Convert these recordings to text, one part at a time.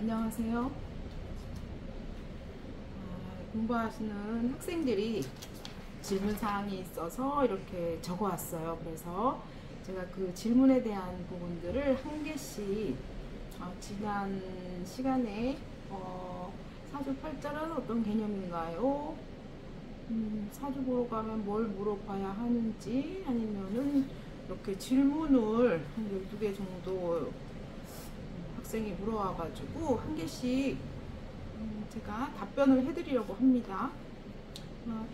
안녕하세요. 공부하시는 학생들이 질문사항이 있어서 이렇게 적어 왔어요. 그래서 제가 그 질문에 대한 부분들을 한 개씩 지난 시간에 사주팔자는 어떤 개념인가요? 사주 보러 가면 뭘 물어봐야 하는지, 아니면은 이렇게 질문을 한 12개 정도 학생이 물어와가지고 한 개씩 제가 답변을 해드리려고 합니다.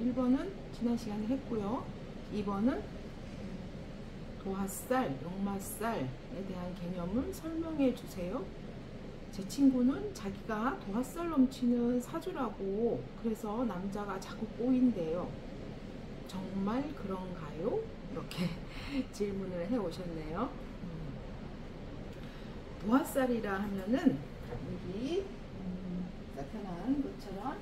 1번은 지난 시간에 했고요. 2번은 도화살, 역마살에 대한 개념을 설명해 주세요. 제 친구는 자기가 도화살 넘치는 사주라고 그래서 남자가 자꾸 꼬인대요. 정말 그런가요? 이렇게 질문을 해 오셨네요. 도화살이라 하면은 여기 나타난 것처럼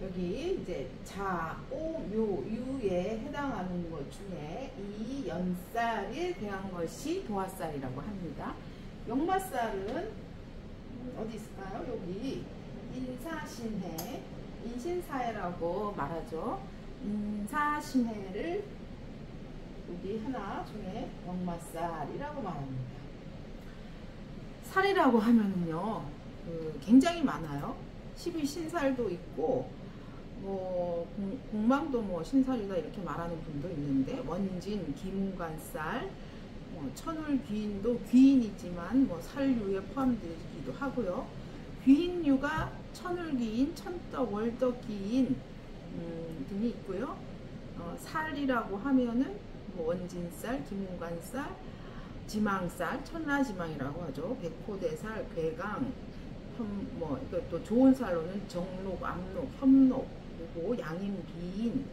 여기 이제 자, 오, 묘, 유에 해당하는 것 중에 이 연살에 대한 것이 도화살이라고 합니다. 역마살은 어디 있을까요? 여기 인사신해, 인신사해라고 말하죠. 인사신해를 여기 하나 중에 역마살이라고 말합니다. 살이라고 하면은요, 굉장히 많아요. 12신살도 있고, 공망도 신살이다 이렇게 말하는 분도 있는데, 원진, 기문관살, 천울귀인도 귀인이지만 살류에 포함되기도 하고요. 귀인류가 천울귀인, 천떡, 월떡귀인 등이 있고요. 살이라고 하면은 원진살, 기문관살, 지망살, 천라지망이라고 하죠. 백호대살, 괴강, 이것도 좋은 살로는 정록, 압록, 협록, 그리고 양인비인,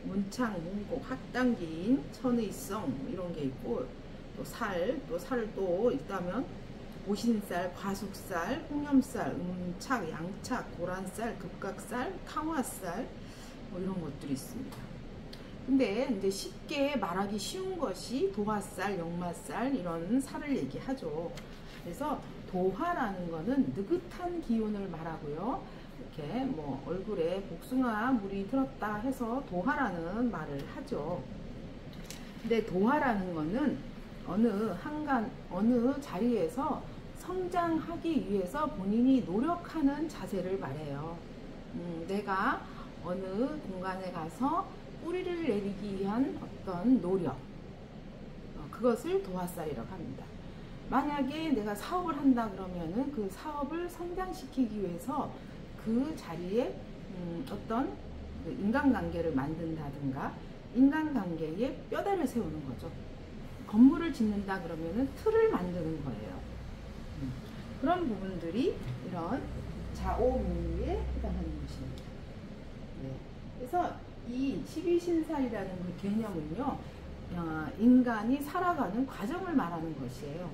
문창, 문곡, 학당기인, 천의성 이런 게 있고, 또 살도 있다면 오신살, 과숙살, 홍염살, 음착, 양착, 고란살, 급각살, 탕화살 이런 것들이 있습니다. 근데 이제 쉽게 말하기 쉬운 것이 도화살, 역마살 이런 살을 얘기하죠. 그래서 도화라는 거는 느긋한 기운을 말하고요. 이렇게 얼굴에 복숭아 물이 들었다 해서 도화라는 말을 하죠. 근데 도화라는 거는 어느 자리에서 성장하기 위해서 본인이 노력하는 자세를 말해요. 내가 어느 공간에 가서 뿌리를 내리기 위한 어떤 노력, 그것을 도화살이라고 합니다. 만약에 내가 사업을 한다 그러면은 그 사업을 성장시키기 위해서 그 자리에 어떤 인간관계를 만든다든가 인간관계에 뼈대를 세우는 거죠. 건물을 짓는다 그러면은 틀을 만드는 거예요. 그런 부분들이 이런 자오묘에 해당하는 것입니다. 네. 그래서 이 12신살이라는 그 개념은요, 인간이 살아가는 과정을 말하는 것이에요.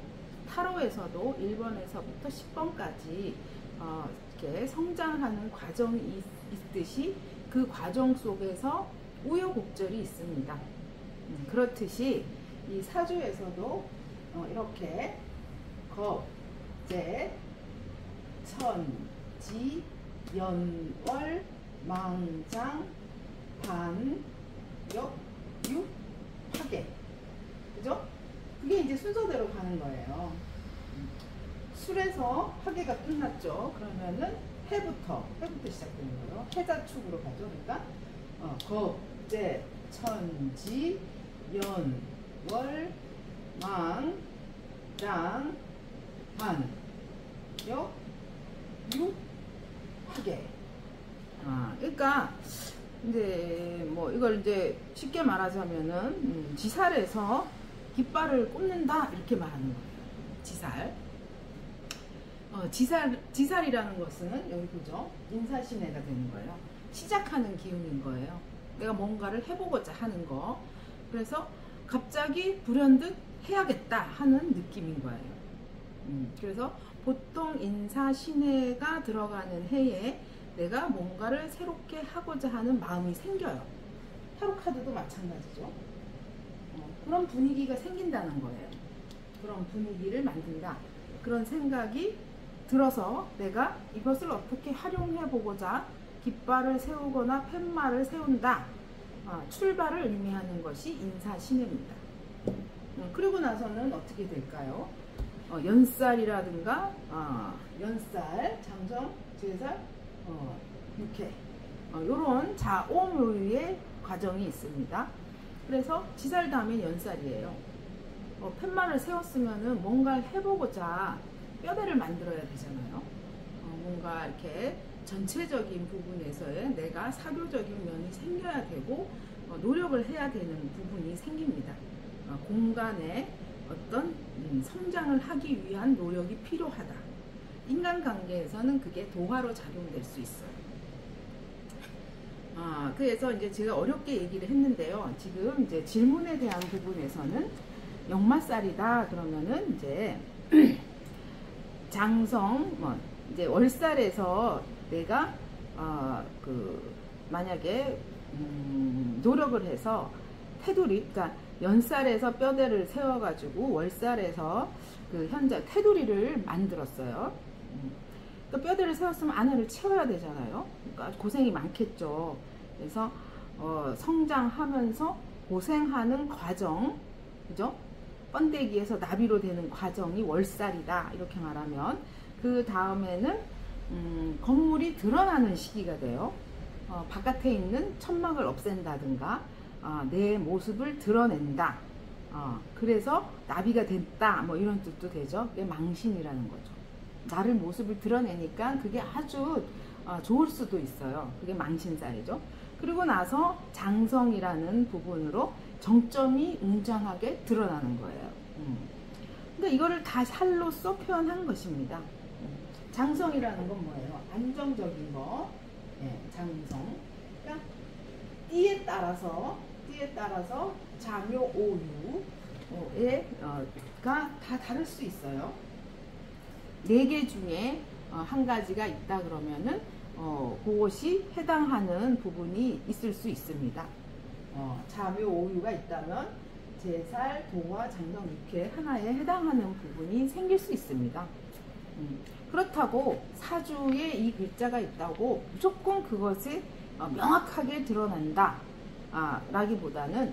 타로에서도 1번에서부터 10번까지 이렇게 성장하는 과정이 있듯이 그 과정 속에서 우여곡절이 있습니다. 그렇듯이 이 사주에서도 이렇게 겁, 재, 천, 지, 연월, 망장, 반, 역, 유, 화계, 그죠? 그게 이제 순서대로 가는 거예요. 술에서 화계가 끝났죠. 그러면은 해부터 시작되는 거예요. 해자축으로 가죠. 그러니까 겁, 재, 천, 지, 연, 월, 망, 장, 반, 역, 유, 화계. 그러니까 이제 이걸 이제 쉽게 말하자면은 지살에서 깃발을 꽂는다 이렇게 말하는 거예요. 지살. 지살이라는 것은 여기 보죠. 인사신해가 되는 거예요. 시작하는 기운인 거예요. 내가 뭔가를 해보고자 하는 거. 그래서 갑자기 불현듯 해야겠다 하는 느낌인 거예요. 그래서 보통 인사신해가 들어가는 해에 내가 뭔가를 새롭게 하고자 하는 마음이 생겨요. 타로카드도 마찬가지죠. 그런 분위기가 생긴다는 거예요. 그런 분위기를 만든다. 그런 생각이 들어서 내가 이것을 어떻게 활용해 보고자 깃발을 세우거나 팻말을 세운다. 출발을 의미하는 것이 인사신해입니다. 그리고 나서는 어떻게 될까요? 연살이라든가 연살, 장정, 제살, 육회 요런 자오묘유의 과정이 있습니다. 그래서 지살 다음에 연살이에요. 팻말을 세웠으면은 뭔가를 해보고자 뼈대를 만들어야 되잖아요. 뭔가 이렇게 전체적인 부분에서의 내가 사교적인 면이 생겨야 되고 노력을 해야 되는 부분이 생깁니다. 공간에 어떤 성장을 하기 위한 노력이 필요하다. 인간관계에서는 그게 도화로 작용될 수 있어요. 그래서 이제 제가 어렵게 얘기를 했는데요. 지금 이제 질문에 대한 부분에서는 역마살이다 그러면은 이제 장성 이제 월살에서 내가 만약에 노력을 해서 테두리, 그러니까 연살에서 뼈대를 세워가지고 월살에서 그 현재 테두리를 만들었어요. 그러니까 뼈대를 세웠으면 안에를 채워야 되잖아요. 그러니까 고생이 많겠죠. 그래서 성장하면서 고생하는 과정, 그죠? 번데기에서 나비로 되는 과정이 월살이다 이렇게 말하면, 그 다음에는 건물이 드러나는 시기가 돼요. 바깥에 있는 천막을 없앤다든가 내 모습을 드러낸다. 그래서 나비가 됐다 뭐 이런 뜻도 되죠. 그게 망신이라는 거죠. 나를 모습을 드러내니까 그게 아주 좋을 수도 있어요. 그게 망신살이죠. 그리고 나서 장성이라는 부분으로 정점이 웅장하게 드러나는 거예요. 근데 이거를 다 살로써 표현한 것입니다. 장성이라는 건 뭐예요? 안정적인 거. 장성. 그러니까 띠에 따라서 자묘 오유가 다 다를 수 있어요. 4개 중에 한 가지가 있다 그러면은 그것이 해당하는 부분이 있을 수 있습니다. 자묘 오유가 있다면 제살, 도화, 장정, 육회 하나에 해당하는 부분이 생길 수 있습니다. 그렇다고 사주에 이 글자가 있다고 무조건 그것이 명확하게 드러난다 라기보다는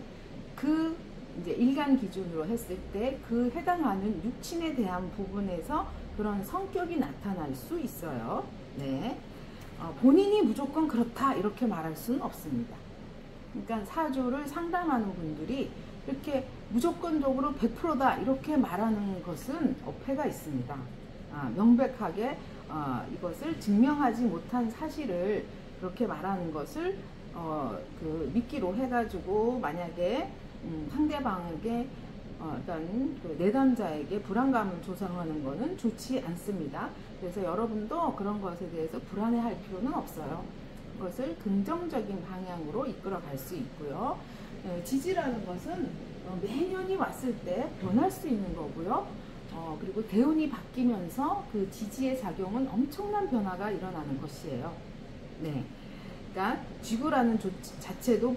그 이제 일간 기준으로 했을 때 그 해당하는 육친에 대한 부분에서 그런 성격이 나타날 수 있어요. 네. 본인이 무조건 그렇다 이렇게 말할 수는 없습니다. 그러니까 사주를 상담하는 분들이 이렇게 무조건적으로 100%다 이렇게 말하는 것은 어폐가 있습니다. 명백하게 이것을 증명하지 못한 사실을 그렇게 말하는 것을 믿기로 해가지고 만약에 상대방에게 일단 그 내담자에게 불안감을 조성하는 것은 좋지 않습니다. 그래서 여러분도 그런 것에 대해서 불안해할 필요는 없어요. 그것을 긍정적인 방향으로 이끌어 갈 수 있고요. 지지라는 것은 매년이 왔을 때 변할 수 있는 거고요. 그리고 대운이 바뀌면서 그 지지의 작용은 엄청난 변화가 일어나는 것이에요. 네. 그러니까 지구라는 자체도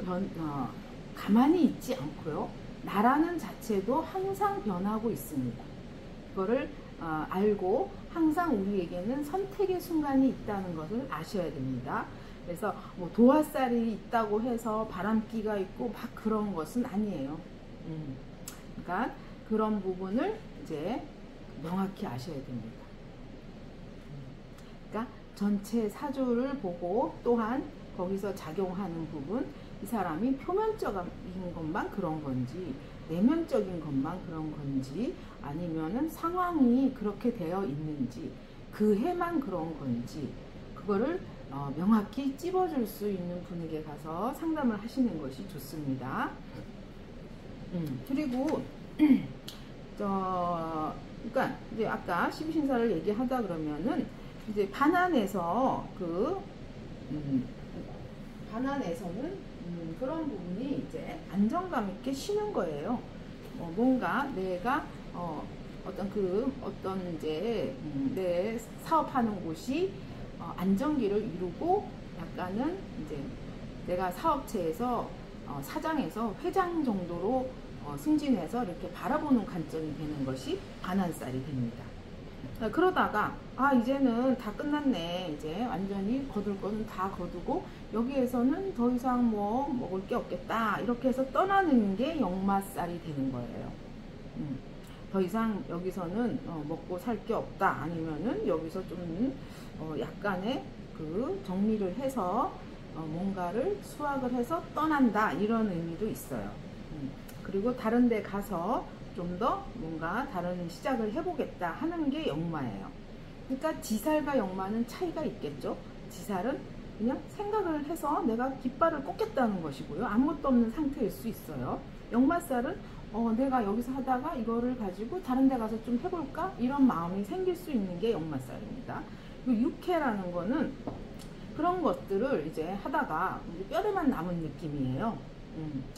가만히 있지 않고요. 나라는 자체도 항상 변하고 있습니다. 그거를 알고 항상 우리에게는 선택의 순간이 있다는 것을 아셔야 됩니다. 그래서 뭐 도화살이 있다고 해서 바람기가 있고 막 그런 것은 아니에요. 그러니까 그런 부분을 이제 명확히 아셔야 됩니다. 그러니까 전체 사주를 보고 또한 거기서 작용하는 부분, 이 사람이 표면적인 것만 그런 건지 내면적인 것만 그런 건지 아니면은 상황이 그렇게 되어 있는지 그 해만 그런 건지 그거를 명확히 찝어줄 수 있는 분에게 가서 상담을 하시는 것이 좋습니다. 그리고 그러니까 이제 아까 십이신사를 얘기하다 그러면은 이제 반환에서 반환에서는 그런 부분이 이제 안정감 있게 쉬는 거예요. 뭔가 내가 어떤 이제 내 사업하는 곳이 안정기를 이루고 약간은 이제 내가 사업체에서 사장에서 회장 정도로 승진해서 이렇게 바라보는 관점이 되는 것이 반환살이 됩니다. 그러다가 이제는 다 끝났네, 이제 완전히 거둘 거는 다 거두고 여기에서는 더 이상 뭐 먹을 게 없겠다, 이렇게 해서 떠나는 게 역마살이 되는 거예요. 더 이상 여기서는 먹고 살 게 없다, 아니면은 여기서 좀 약간의 정리를 해서 뭔가를 수확을 해서 떠난다, 이런 의미도 있어요. 그리고 다른 데 가서 좀 더 뭔가 다른 시작을 해보겠다 하는 게 역마예요. 그러니까 지살과 역마는 차이가 있겠죠. 지살은 그냥 생각을 해서 내가 깃발을 꽂겠다는 것이고요. 아무것도 없는 상태일 수 있어요. 역마살은 내가 여기서 하다가 이거를 가지고 다른 데 가서 좀 해볼까? 이런 마음이 생길 수 있는 게 역마살입니다. 육해라는 거는 그런 것들을 이제 하다가 뼈대만 남은 느낌이에요.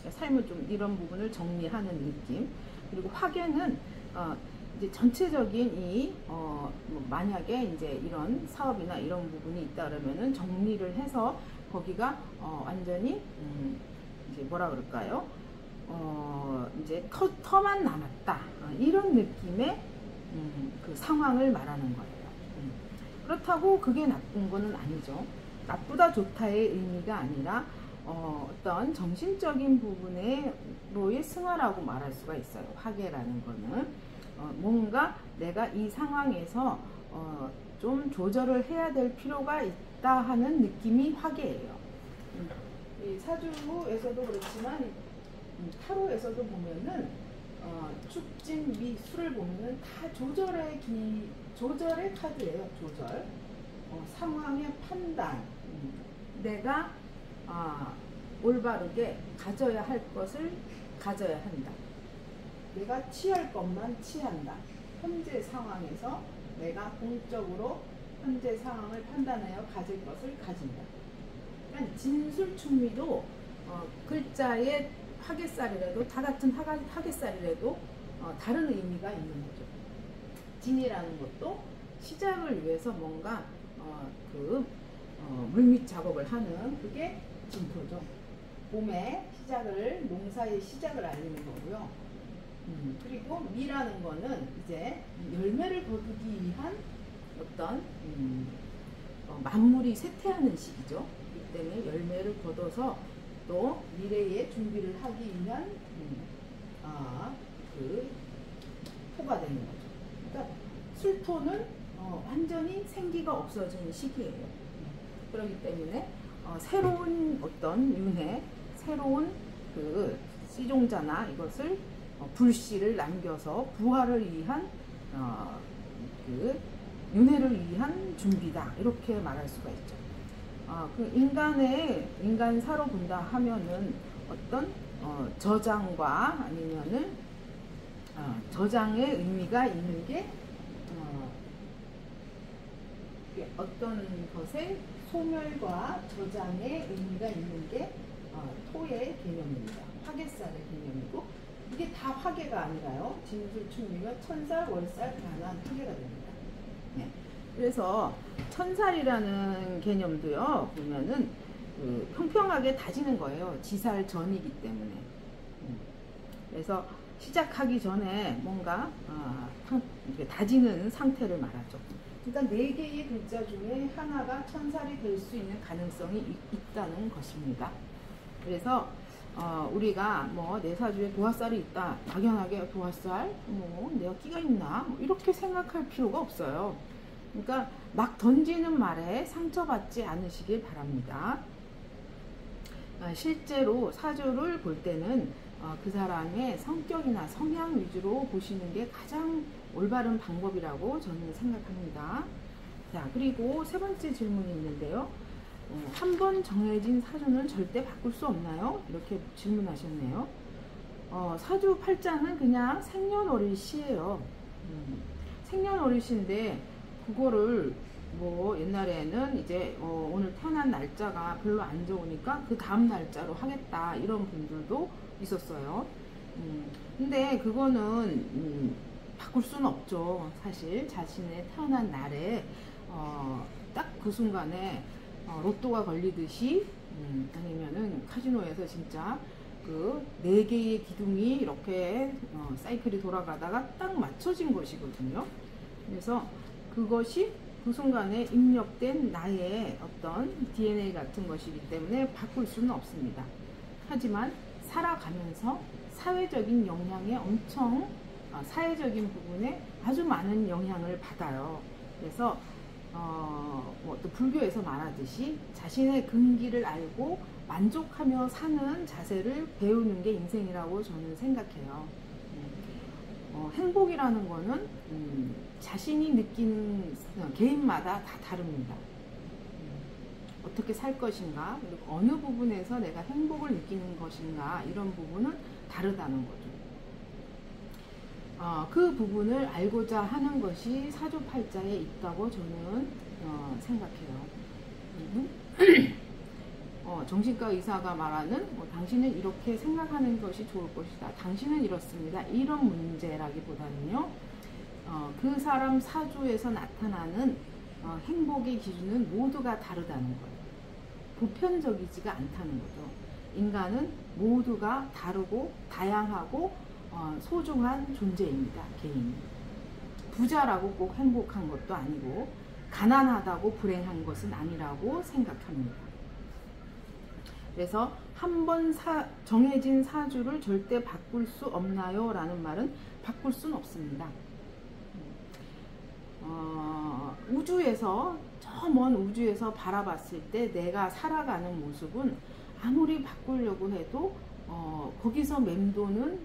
삶을 좀 이런 부분을 정리하는 느낌. 그리고 화계는 이제 전체적인 만약에 이제 이런 사업이나 이런 부분이 있다 그러면은 정리를 해서 거기가 완전히 이제 뭐라 그럴까요? 이제 터만 남았다, 이런 느낌의 그 상황을 말하는 거예요. 그렇다고 그게 나쁜 거는 아니죠. 나쁘다 좋다의 의미가 아니라 어떤 정신적인 부분으로의 승화라고 말할 수가 있어요. 화계라는 거는 뭔가 내가 이 상황에서 좀 조절을 해야 될 필요가 있다 하는 느낌이 화계예요. 이 사주에서도 그렇지만 타로에서도 보면은 축진, 미, 수를 보면은 다 조절의 카드예요. 조절, 상황의 판단, 내가 올바르게 가져야 할 것을 가져야 한다. 내가 취할 것만 취한다. 현재 상황에서 내가 공적으로 현재 상황을 판단하여 가질 것을 가진다. 그러니까 진술충미도 글자의 화계살이라도 다 같은 화계살이라도 다른 의미가 있는 거죠. 진이라는 것도 시작을 위해서 뭔가 물밑 작업을 하는 그게 진토죠. 봄의 시작을, 농사의 시작을 알리는 거고요. 그리고 미라는 거는 이제 열매를 거두기 위한 어떤 만물이 쇠퇴하는 시기죠. 그렇기 때문에 열매를 거둬서 또 미래의 준비를 하기 위한 토가 되는 거죠. 그러니까 술토는 완전히 생기가 없어지는 시기예요. 그렇기 때문에 새로운 어떤 윤회, 새로운 씨종자나 이것을 불씨를 남겨서 부활을 위한 윤회를 위한 준비다, 이렇게 말할 수가 있죠. 인간사로 본다 하면은 어떤 저장과 아니면은 저장의 의미가 있는 게 어떤 것의 소멸과 저장의 의미가 있는 게 토의 개념입니다. 화계살의 개념이고, 이게 다 화계가 아니라요. 진술충미가 천살, 월살, 반환, 화계가 됩니다. 네. 그래서 천살이라는 개념도요, 보면은 평평하게 다지는 거예요. 지살 전이기 때문에. 그래서 시작하기 전에 뭔가 다지는 상태를 말하죠. 그러니까 4개의 글자 중에 하나가 천살이 될 수 있는 가능성이 있다는 것입니다. 그래서 우리가 내 사주에 도화살이 있다, 막연하게 도화살, 내가 끼가 있나, 이렇게 생각할 필요가 없어요. 그러니까 막 던지는 말에 상처받지 않으시길 바랍니다. 실제로 사주를 볼 때는 그 사람의 성격이나 성향 위주로 보시는 게 가장 올바른 방법이라고 저는 생각합니다. 자, 그리고 세 번째 질문이 있는데요. 한 번 정해진 사주는 절대 바꿀 수 없나요? 이렇게 질문하셨네요. 사주 팔자는 그냥 생년월일 시예요. 생년월일인데 그거를 뭐 옛날에는 이제 오늘 태어난 날짜가 별로 안 좋으니까 그 다음 날짜로 하겠다 이런 분들도 있었어요. 근데 그거는 바꿀 수는 없죠. 사실 자신의 태어난 날에 딱 그 순간에 로또가 걸리듯이 아니면은 카지노에서 진짜 그 4개의 기둥이 이렇게 사이클이 돌아가다가 딱 맞춰진 것이거든요. 그래서 그것이 그 순간에 입력된 나의 어떤 DNA 같은 것이기 때문에 바꿀 수는 없습니다. 하지만 살아가면서 사회적인 영향에 엄청 사회적인 부분에 아주 많은 영향을 받아요. 그래서 또 불교에서 말하듯이 자신의 근기를 알고 만족하며 사는 자세를 배우는 게 인생이라고 저는 생각해요. 행복이라는 거는 자신이 느끼는 개인마다 다 다릅니다. 어떻게 살 것인가, 그리고 어느 부분에서 내가 행복을 느끼는 것인가, 이런 부분은 다르다는 거죠. 그 부분을 알고자 하는 것이 사주팔자에 있다고 저는 생각해요. 정신과 의사가 말하는 당신은 이렇게 생각하는 것이 좋을 것이다, 당신은 이렇습니다, 이런 문제라기보다는요, 그 사람 사주에서 나타나는 행복의 기준은 모두가 다르다는 거예요. 보편적이지가 않다는 거죠. 인간은 모두가 다르고 다양하고 소중한 존재입니다. 개인이. 부자라고 꼭 행복한 것도 아니고 가난하다고 불행한 것은 아니라고 생각합니다. 그래서 한번 정해진 사주를 절대 바꿀 수 없나요? 라는 말은 바꿀 수는 없습니다. 우주에서, 저 먼 우주에서 바라봤을 때 내가 살아가는 모습은 아무리 바꾸려고 해도 거기서 맴도는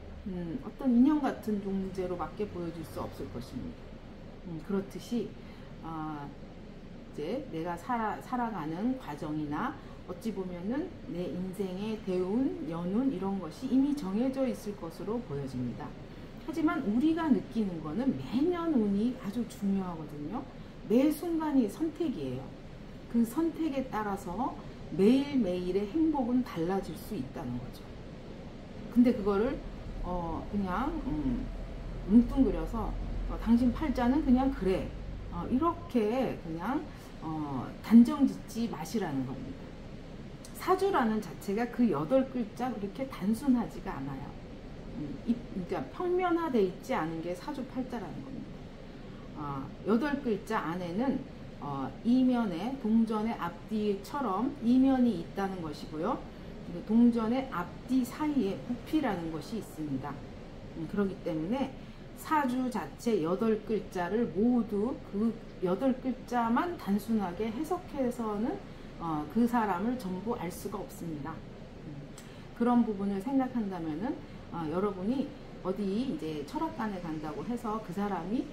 어떤 인형 같은 존재로밖에 보여줄 수 없을 것입니다. 그렇듯이 이제 내가 살아가는 과정이나 어찌 보면은 내 인생의 대운, 연운 이런 것이 이미 정해져 있을 것으로 보여집니다. 하지만 우리가 느끼는 거는 매년 운이 아주 중요하거든요. 매 순간이 선택이에요. 그 선택에 따라서 매일매일의 행복은 달라질 수 있다는 거죠. 근데 그거를 그냥 뭉뚱그려서 당신 팔자는 그냥 그래, 이렇게 그냥 단정 짓지 마시라는 겁니다. 사주라는 자체가 그 8글자 그렇게 단순하지가 않아요. 그러니까 평면화되어 있지 않은 게 사주팔자라는 겁니다. 8글자 안에는 이면에 동전의 앞뒤처럼 이면이 있다는 것이고요. 동전의 앞뒤 사이에 부피라는 것이 있습니다. 그렇기 때문에 사주 자체 8글자를 모두 그 8글자만 단순하게 해석해서는 그 사람을 전부 알 수가 없습니다. 그런 부분을 생각한다면은 여러분이 어디 이제 철학관에 간다고 해서 그 사람이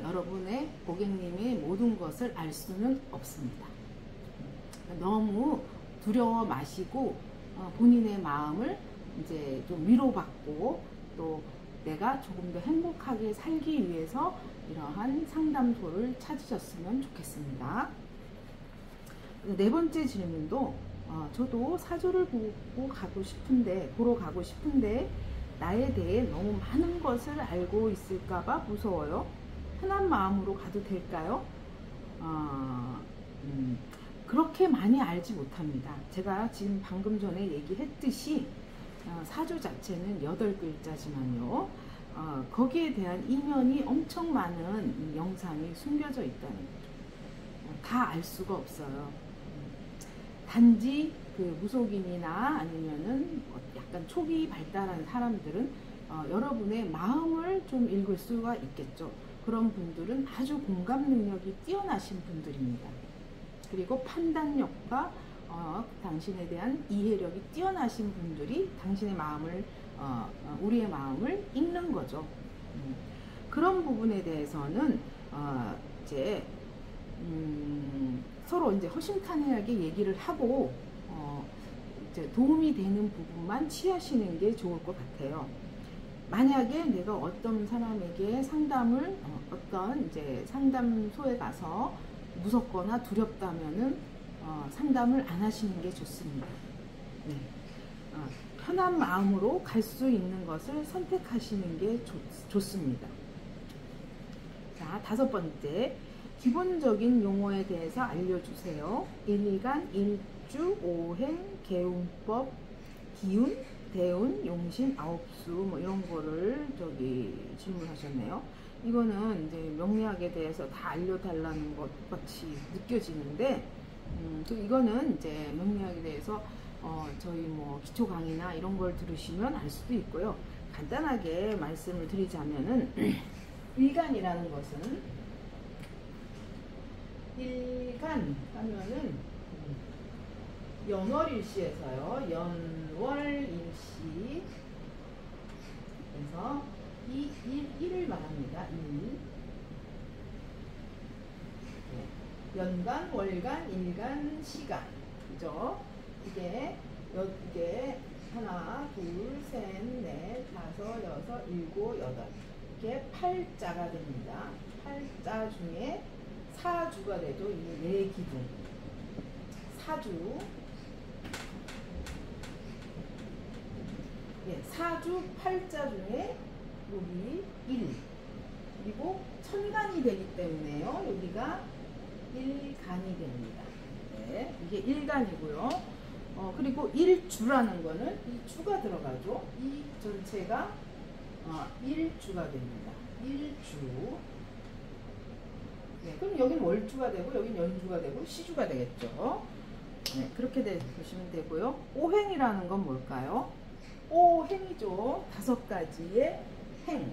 여러분의 고객님의 모든 것을 알 수는 없습니다. 너무 두려워 마시고 본인의 마음을 이제 좀 위로받고 또 내가 조금 더 행복하게 살기 위해서 이러한 상담소를 찾으셨으면 좋겠습니다. 4번째 질문도 저도 사주를 보러 가고 싶은데 나에 대해 너무 많은 것을 알고 있을까봐 무서워요. 편한 마음으로 가도 될까요? 그렇게 많이 알지 못합니다. 제가 지금 방금 전에 얘기했듯이 사주 자체는 8글자지만요. 거기에 대한 이면이 엄청 많은 영상이 숨겨져 있다는 거죠. 다 알 수가 없어요. 단지 그 무속인이나 아니면은 약간 초기 발달한 사람들은 여러분의 마음을 좀 읽을 수가 있겠죠. 그런 분들은 아주 공감 능력이 뛰어나신 분들입니다. 그리고 판단력과 당신에 대한 이해력이 뛰어나신 분들이 당신의 마음을 우리의 마음을 읽는 거죠. 그런 부분에 대해서는 이제 서로 이제 허심탄회하게 얘기를 하고 이제 도움이 되는 부분만 취하시는 게 좋을 것 같아요. 만약에 내가 어떤 사람에게 상담을 어떤 이제 상담소에 가서 무섭거나 두렵다면은 상담을 안 하시는 게 좋습니다. 네. 편한 마음으로 갈 수 있는 것을 선택하시는 게 좋습니다. 자, 5번째, 기본적인 용어에 대해서 알려주세요. 일간, 일주, 오행, 개운법, 기운, 대운, 용신, 아홉수 뭐 이런 거를 질문하셨네요. 이거는 이제 명리학에 대해서 다 알려달라는 것 같이 느껴지는데, 또 이거는 이제 명리학에 대해서 저희 뭐 기초 강의나 이런 걸 들으시면 알 수도 있고요. 간단하게 말씀을 드리자면은 일간이라는 것은, 일간 하면은 연월일시에서요, 연월일시 그래서 이 일을 말합니다. 연간, 월간, 일간, 시간, 그죠? 이게 하나, 둘, 셋, 넷, 다섯, 여섯, 일곱, 여덟, 이게 8자가 됩니다. 8자 중에 사주가 돼도 이게 4기둥, 사주, 사주 8자 중에 여기 1, 그리고 천간이 되기 때문에요, 여기가 일간이 됩니다. 네, 이게 일간이고요. 그리고 일주라는 거는 이 주가 들어가죠. 이 전체가 일주가 됩니다. 일주. 네, 그럼 여긴 월주가 되고 여긴 연주가 되고 시주가 되겠죠. 네, 그렇게 보시면 되고요. 오행이라는 건 뭘까요? 오행이죠. 5가지의 행,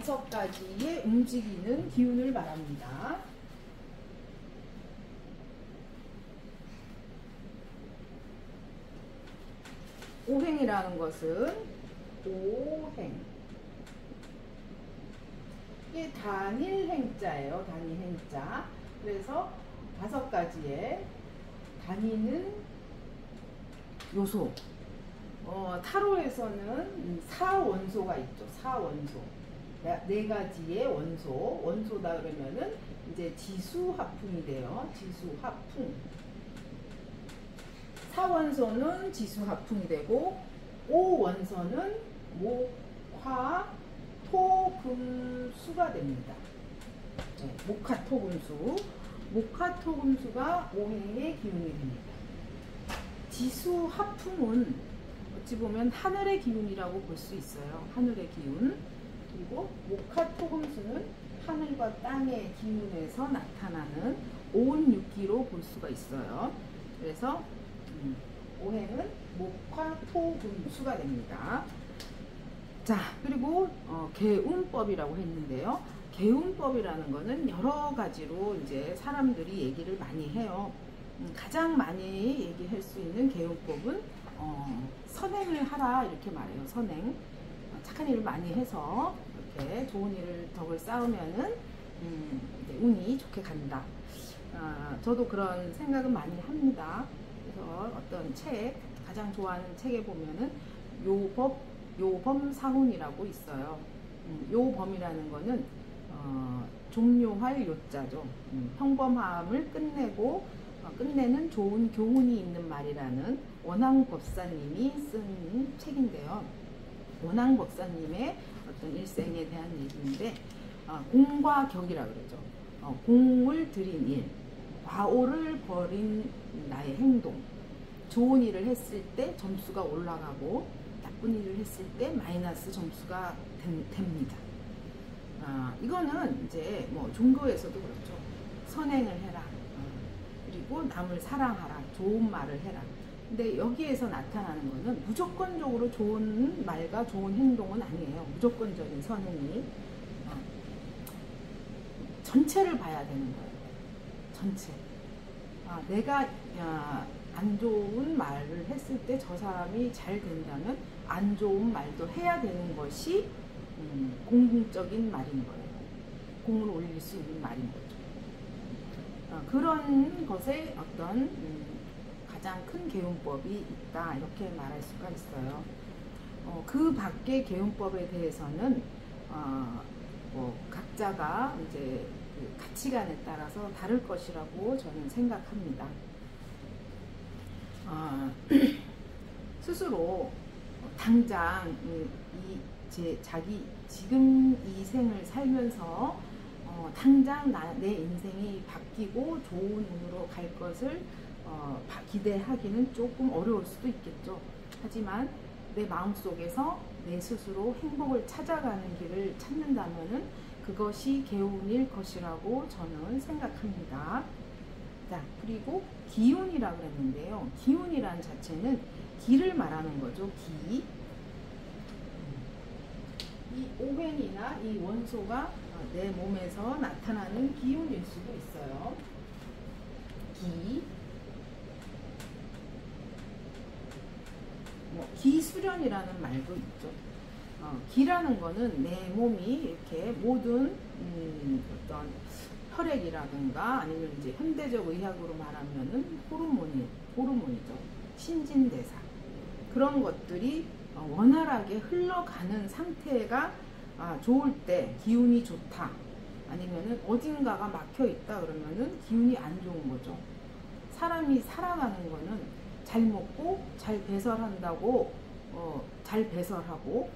5가지의 움직이는 기운을 말합니다. 오행이라는 것은 오행, 이게 단일행자예요. 단일행자. 그래서 5가지의 다니는 요소. 타로에서는 4원소가 있죠. 4원소. 4가지의 원소. 원소다 그러면은 이제 지수화풍이 돼요. 지수화풍. 4원소는 지수화풍이 되고, 5원소는 목, 화, 토, 금, 수가 됩니다. 네, 목화, 토, 금수. 목화, 토, 금수가 오행의 기운이 됩니다. 지수화풍은 어찌 보면 하늘의 기운이라고 볼 수 있어요. 하늘의 기운. 그리고 목화, 토, 금수는 하늘과 땅의 기운에서 나타나는 오운육기로 볼 수가 있어요. 그래서 오행은 목화, 토, 금, 수가 됩니다. 자, 그리고 개운법이라고 했는데요. 개운법이라는 거는 여러 가지로 이제 사람들이 얘기를 많이 해요. 가장 많이 얘기할 수 있는 개운법은 선행을 하라 이렇게 말해요. 선행. 착한 일을 많이 해서 이렇게 좋은 일을 덕을 쌓으면은 운이 좋게 간다. 저도 그런 생각은 많이 합니다. 그래서 어떤 책, 가장 좋아하는 책에 보면은 요범사훈이라고 있어요. 요범이라는 거는 종료할 요자죠. 평범함을 끝내고 끝내는 좋은 교훈이 있는 말이라는 원앙법사님이 쓴 책인데요. 원앙법사님의 어떤 일생에 대한 얘기인데, 공과 격이라 그러죠. 공을 들인 일, 과오를 벌인 나의 행동, 좋은 일을 했을 때 점수가 올라가고 나쁜 일을 했을 때 마이너스 점수가 됩니다. 이거는 이제 뭐 종교에서도 그렇죠. 선행을 해라. 그리고 남을 사랑하라. 좋은 말을 해라. 근데 여기에서 나타나는 거는 무조건적으로 좋은 말과 좋은 행동은 아니에요. 무조건적인 선행이. 전체를 봐야 되는 거예요. 전체. 내가 안 좋은 말을 했을 때 저 사람이 잘 된다면 안 좋은 말도 해야 되는 것이 공공적인 말인 거예요. 공을 올릴 수 있는 말인 거죠. 그런 것에 어떤 가장 큰 개운법이 있다 이렇게 말할 수가 있어요. 그 밖의 개운법에 대해서는 뭐 각자가 이제 그 가치관에 따라서 다를 것이라고 저는 생각합니다. 스스로 당장 자기 지금 이 생을 살면서 당장 내 인생이 바뀌고 좋은 운으로 갈 것을 기대하기는 조금 어려울 수도 있겠죠. 하지만 내 마음속에서 내 스스로 행복을 찾아가는 길을 찾는다면은 그것이 개운일 것이라고 저는 생각합니다. 자, 그리고 기운이라고 그랬는데요. 기운이라는 자체는 기를 말하는 거죠. 기. 이 오행이나 이 원소가 내 몸에서 나타나는 기운일 수도 있어요. 기. 기수련이라는 말도 있죠. 기라는 거는 내 몸이 이렇게 모든 어떤 혈액이라든가 아니면 이제 현대적 의학으로 말하면은 호르몬이죠. 신진대사. 그런 것들이 원활하게 흘러가는 상태가 좋을 때 기운이 좋다. 아니면은 어딘가가 막혀 있다 그러면은 기운이 안 좋은 거죠. 사람이 살아가는 거는 잘 먹고 잘 배설한다고 잘 배설하고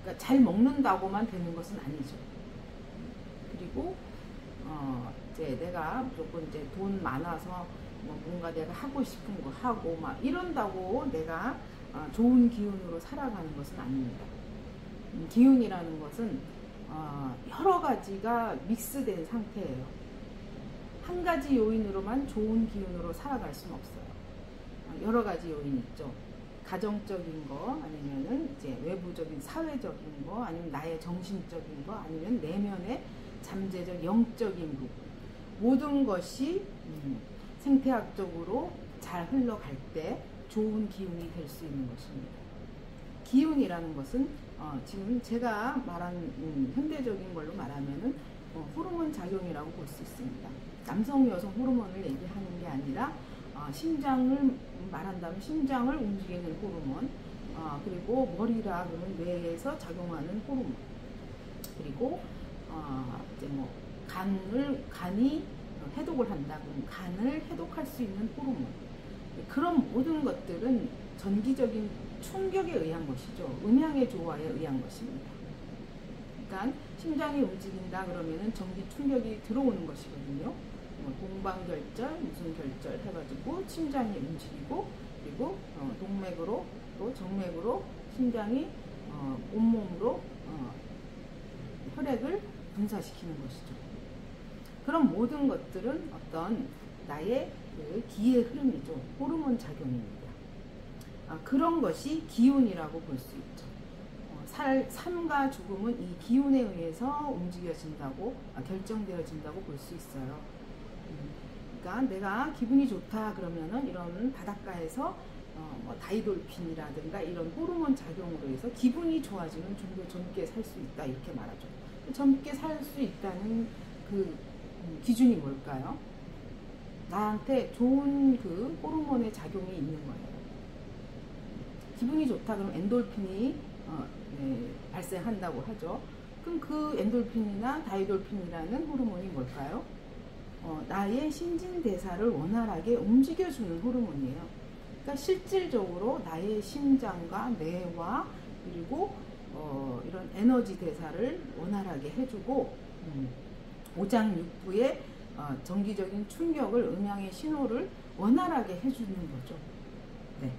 그러니까 잘 먹는다고만 되는 것은 아니죠. 그리고 이제 내가 무조건 이제 돈 많아서 뭔가 내가 하고 싶은 거 하고 막 이런다고 내가 좋은 기운으로 살아가는 것은 아닙니다. 기운이라는 것은 여러 가지가 믹스된 상태예요. 한 가지 요인으로만 좋은 기운으로 살아갈 수는 없어요. 여러 가지 요인이 있죠. 가정적인 거, 아니면은 이제 외부적인 사회적인 거, 아니면 나의 정신적인 거, 아니면 내면의 잠재적 영적인 부분. 모든 것이 생태학적으로 잘 흘러갈 때 좋은 기운이 될 수 있는 것입니다. 기운이라는 것은 지금 제가 말한 현대적인 걸로 말하면은 호르몬 작용이라고 볼 수 있습니다. 남성, 여성 호르몬을 얘기하는 게 아니라 심장을 말한다면 심장을 움직이는 호르몬, 그리고 머리라 그러면 뇌에서 작용하는 호르몬, 그리고 이제 뭐 간이 해독을 한다 그러면 간을 해독할 수 있는 호르몬. 그런 모든 것들은 전기적인 충격에 의한 것이죠. 음향의 조화에 의한 것입니다. 그러니까 심장이 움직인다 그러면은 전기 충격이 들어오는 것이거든요. 동방결절, 무슨 결절 해가지고 심장이 움직이고, 그리고 동맥으로 또 정맥으로 심장이 온몸으로 혈액을 분사시키는 것이죠. 그런 모든 것들은 어떤 나의 그 기의 흐름이죠. 호르몬 작용입니다. 그런 것이 기운이라고 볼 수 있죠. 삶과 죽음은 이 기운에 의해서 움직여진다고 결정되어진다고 볼 수 있어요. 그러니까 내가 기분이 좋다 그러면은 이런 바닷가에서 뭐 다이돌핀이라든가 이런 호르몬 작용으로 해서 기분이 좋아지면 좀 더 젊게 살 수 있다 이렇게 말하죠. 젊게 살 수 있다는 그 기준이 뭘까요? 나한테 좋은 그 호르몬의 작용이 있는 거예요. 기분이 좋다 그러면 엔돌핀이 발생한다고 하죠. 그럼 그 엔돌핀이나 다이돌핀이라는 호르몬이 뭘까요? 나의 신진대사를 원활하게 움직여주는 호르몬이에요. 그러니까 실질적으로 나의 심장과 뇌와 그리고 이런 에너지 대사를 원활하게 해주고 오장육부의 정기적인 충격을 음향의 신호를 원활하게 해주는 거죠. 네.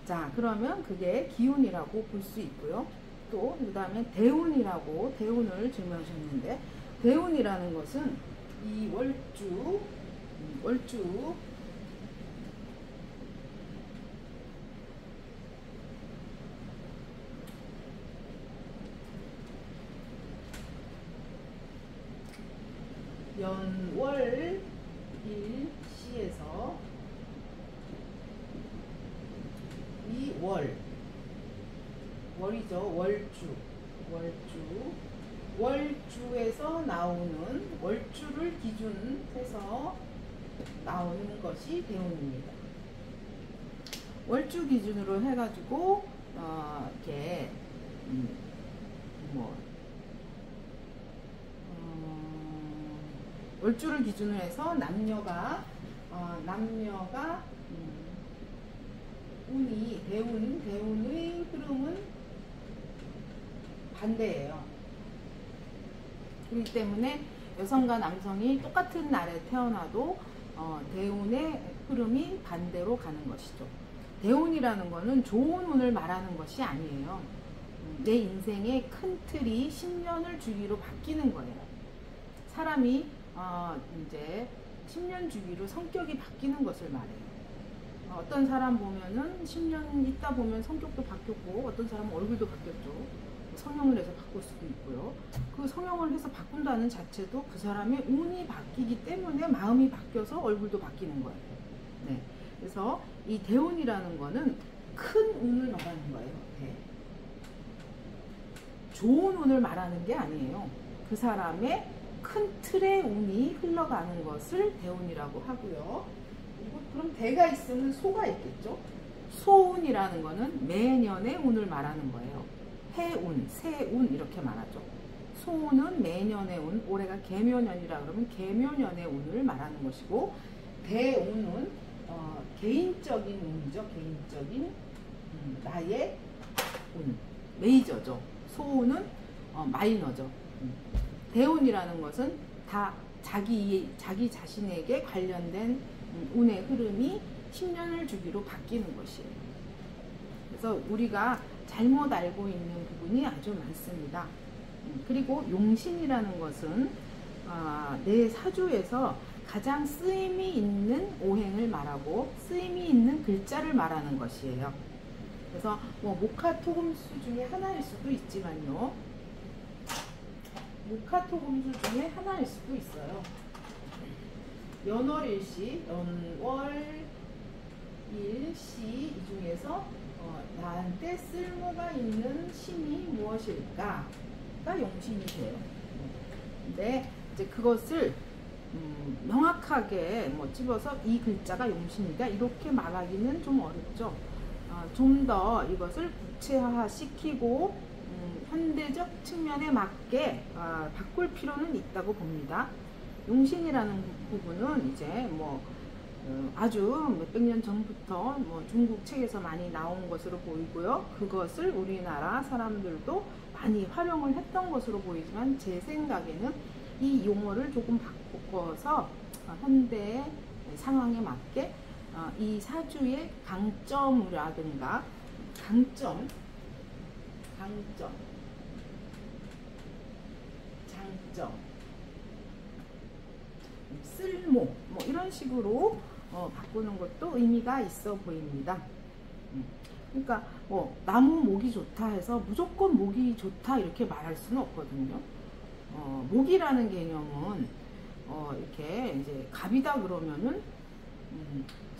자, 그러면 그게 기운이라고 볼 수 있고요. 또 그 다음에 대운을 질문하셨는데, 대운이라는 것은 이 월주 연월 일시에서 이 월이죠. 월주에서 나오는 월주를 기준해서 나오는 것이 대운입니다. 월주 기준으로 해가지고 이렇게 뭐 월주를 기준으로 해서 남녀가 운이 대운의 흐름은 반대예요. 그렇기 때문에 여성과 남성이 똑같은 날에 태어나도 대운의 흐름이 반대로 가는 것이죠. 대운이라는 것은 좋은 운을 말하는 것이 아니에요. 내 인생의 큰 틀이 10년을 주기로 바뀌는 거예요. 사람이 이제 10년 주기로 성격이 바뀌는 것을 말해요. 어떤 사람 보면은 10년 있다 보면 성격도 바뀌었고, 어떤 사람은 얼굴도 바뀌었죠. 성형을 해서 바꿀 수도 있고요. 그 성형을 해서 바꾼다는 자체도 그 사람의 운이 바뀌기 때문에 마음이 바뀌어서 얼굴도 바뀌는 거예요. 네. 그래서 이 대운이라는 거는 큰 운을 말하는 거예요. 네. 좋은 운을 말하는 게 아니에요. 그 사람의 큰 틀의 운이 흘러가는 것을 대운이라고 하고요. 그리고 그럼 대가 있으면 소가 있겠죠. 소운이라는 거는 매년의 운을 말하는 거예요. 해운, 새운 이렇게 말하죠. 소운은 매년의 운, 올해가 개묘년이라 그러면 개묘년의 운을 말하는 것이고, 대운은 개인적인 운이죠. 개인적인 나의 운, 메이저죠. 소운은 마이너죠. 대운이라는 것은 다 자기 자신에게 관련된 운의 흐름이 10년을 주기로 바뀌는 것이에요. 그래서 우리가 잘못 알고 있는 부분이 아주 많습니다. 그리고 용신이라는 것은 내 사주에서 가장 쓰임이 있는 오행을 말하고 쓰임이 있는 글자를 말하는 것이에요. 그래서 뭐 목화토금수 중에 하나일 수도 있지만요. 목화토금수 중에 하나일 수도 있어요. 연월일시, 연월일시 이 중에서 나한테 쓸모가 있는 신이 무엇일까가 용신이 돼요. 근데 이제 그것을 명확하게 집어서 이 글자가 용신이다 이렇게 말하기는 좀 어렵죠. 좀 더 이것을 구체화시키고 현대적 측면에 맞게 바꿀 필요는 있다고 봅니다. 용신이라는 부분은 이제 아주 몇백 년 전부터 중국 책에서 많이 나온 것으로 보이고요. 그것을 우리나라 사람들도 많이 활용을 했던 것으로 보이지만 제 생각에는 이 용어를 조금 바꿔서 현대 상황에 맞게 이 사주의 강점이라든가 장점, 쓸모 이런 식으로 바꾸는 것도 의미가 있어 보입니다. 그러니까 나무 목이 좋다 해서 무조건 목이 좋다 이렇게 말할 수는 없거든요. 목이라는 개념은 이렇게 이제 갑이다 그러면은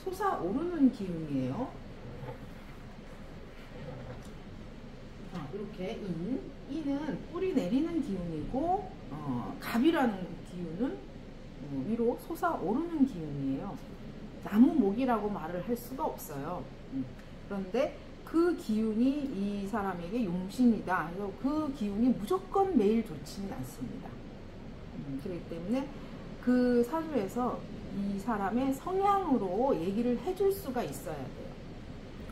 솟아오르는 기운이에요. 이렇게 인은 뿌리 내리는 기운이고 갑이라는 기운은 위로 솟아오르는 기운이에요. 나무 목이라고 말을 할 수가 없어요. 그런데 그 기운이 이 사람에게 용신이다. 그래서 그 기운이 무조건 매일 좋지는 않습니다. 그렇기 때문에 그 사주에서 이 사람의 성향으로 얘기를 해줄 수가 있어야 돼요.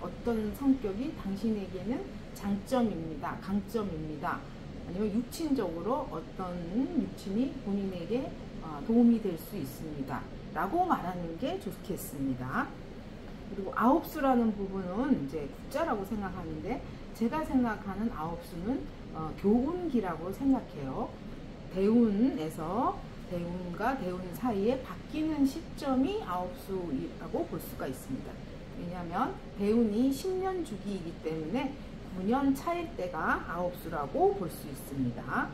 어떤 성격이 당신에게는 장점입니다. 강점입니다. 아니면 육친적으로 어떤 육친이 본인에게 도움이 될 수 있습니다. 라고 말하는 게 좋겠습니다. 그리고 아홉수라는 부분은 이제 국자라고 생각하는데 제가 생각하는 아홉수는 교운기라고 생각해요. 대운에서 대운과 대운 사이에 바뀌는 시점이 아홉수라고 볼 수가 있습니다. 왜냐하면 대운이 10년 주기이기 때문에 9년 차일 때가 아홉수라고 볼 수 있습니다.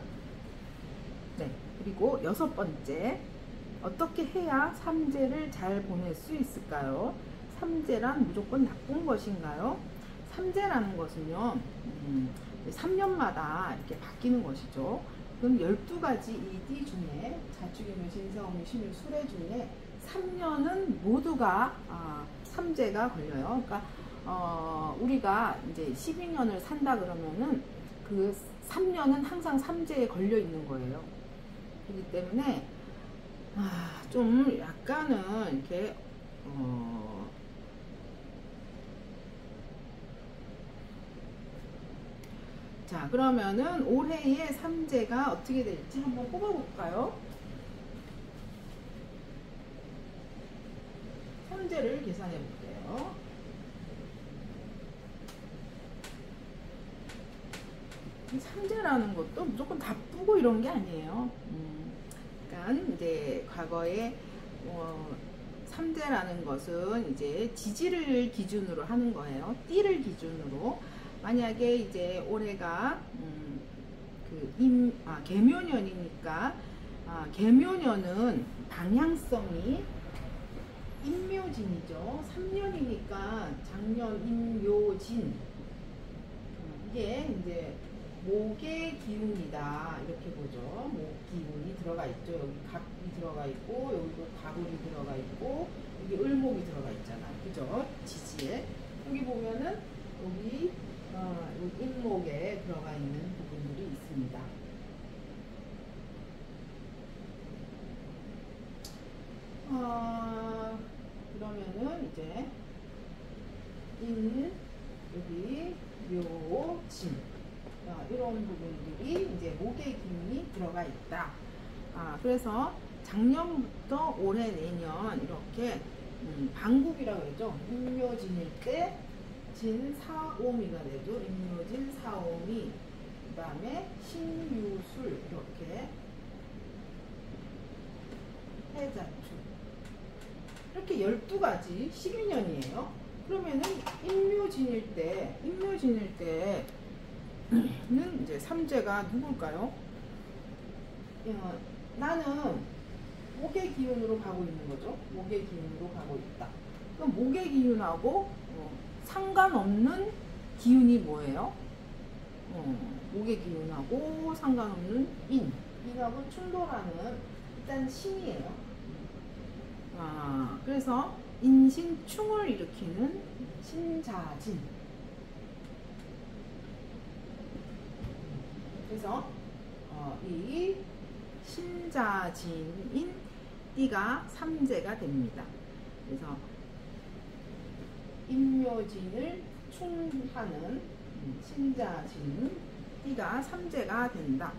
네, 그리고 6번째, 어떻게 해야 삼재를 잘 보낼 수 있을까요? 삼재란 무조건 나쁜 것인가요? 삼재라는 것은요, 3년마다 이렇게 바뀌는 것이죠. 그럼 12가지 이디 중에 자축이묘, 신사오묘, 신묘, 수래 중에 3년은 모두가 삼재가 걸려요. 그러니까 우리가 이제 12년을 산다 그러면은 그 3년은 항상 삼재에 걸려 있는 거예요. 그렇기 때문에 좀 약간은 이렇게 자, 그러면은 올해의 삼재가 어떻게 될지 한번 뽑아볼까요? 삼재를 계산해 볼게요. 이 삼재라는 것도 무조건 나쁘고 이런 게 아니에요. 그러니까 이제 과거에 삼재라는 것은 이제 지지를 기준으로 하는 거예요. 띠를 기준으로. 만약에 이제 올해가 계묘년이니까 계묘년은 방향성이 임묘진이죠. 3년이니까 작년 임묘진. 이게 이제 목의 기운이다 이렇게 보죠. 목 기운이 들어가 있죠. 여기 갑이 들어가 있고 여기도 가굴이 들어가 있고 여기 을목이 들어가 있잖아요. 그죠? 지지에 여기 보면은 여기 임목에 들어가 있는 부분들이 있습니다. 그러면은 이제 여기 묘진 이런 부분들이 이제 목의 기운이 들어가 있다. 그래서 작년부터 올해 내년 이렇게 반국이라고 그러죠. 임묘진일 때 진사오미가 되죠. 임묘진 사오미, 그 다음에 신유술 이렇게 해자축 이렇게 12가지 12년이에요. 그러면은 임묘진일 때는 이제 삼재가 누굴까요? 나는 목의 기운으로 가고 있는 거죠. 목의 기운으로 가고 있다. 그럼 목의 기운하고 상관없는 기운이 뭐예요? 목의 기운하고 상관없는 인하고 충돌하는 일단 신이에요. 그래서 인신충을 일으키는 신자진. 그래서 이 신자진인 띠가 삼재가 됩니다. 그래서 임묘진을 충하는 신자진 띠가 삼재가 된다.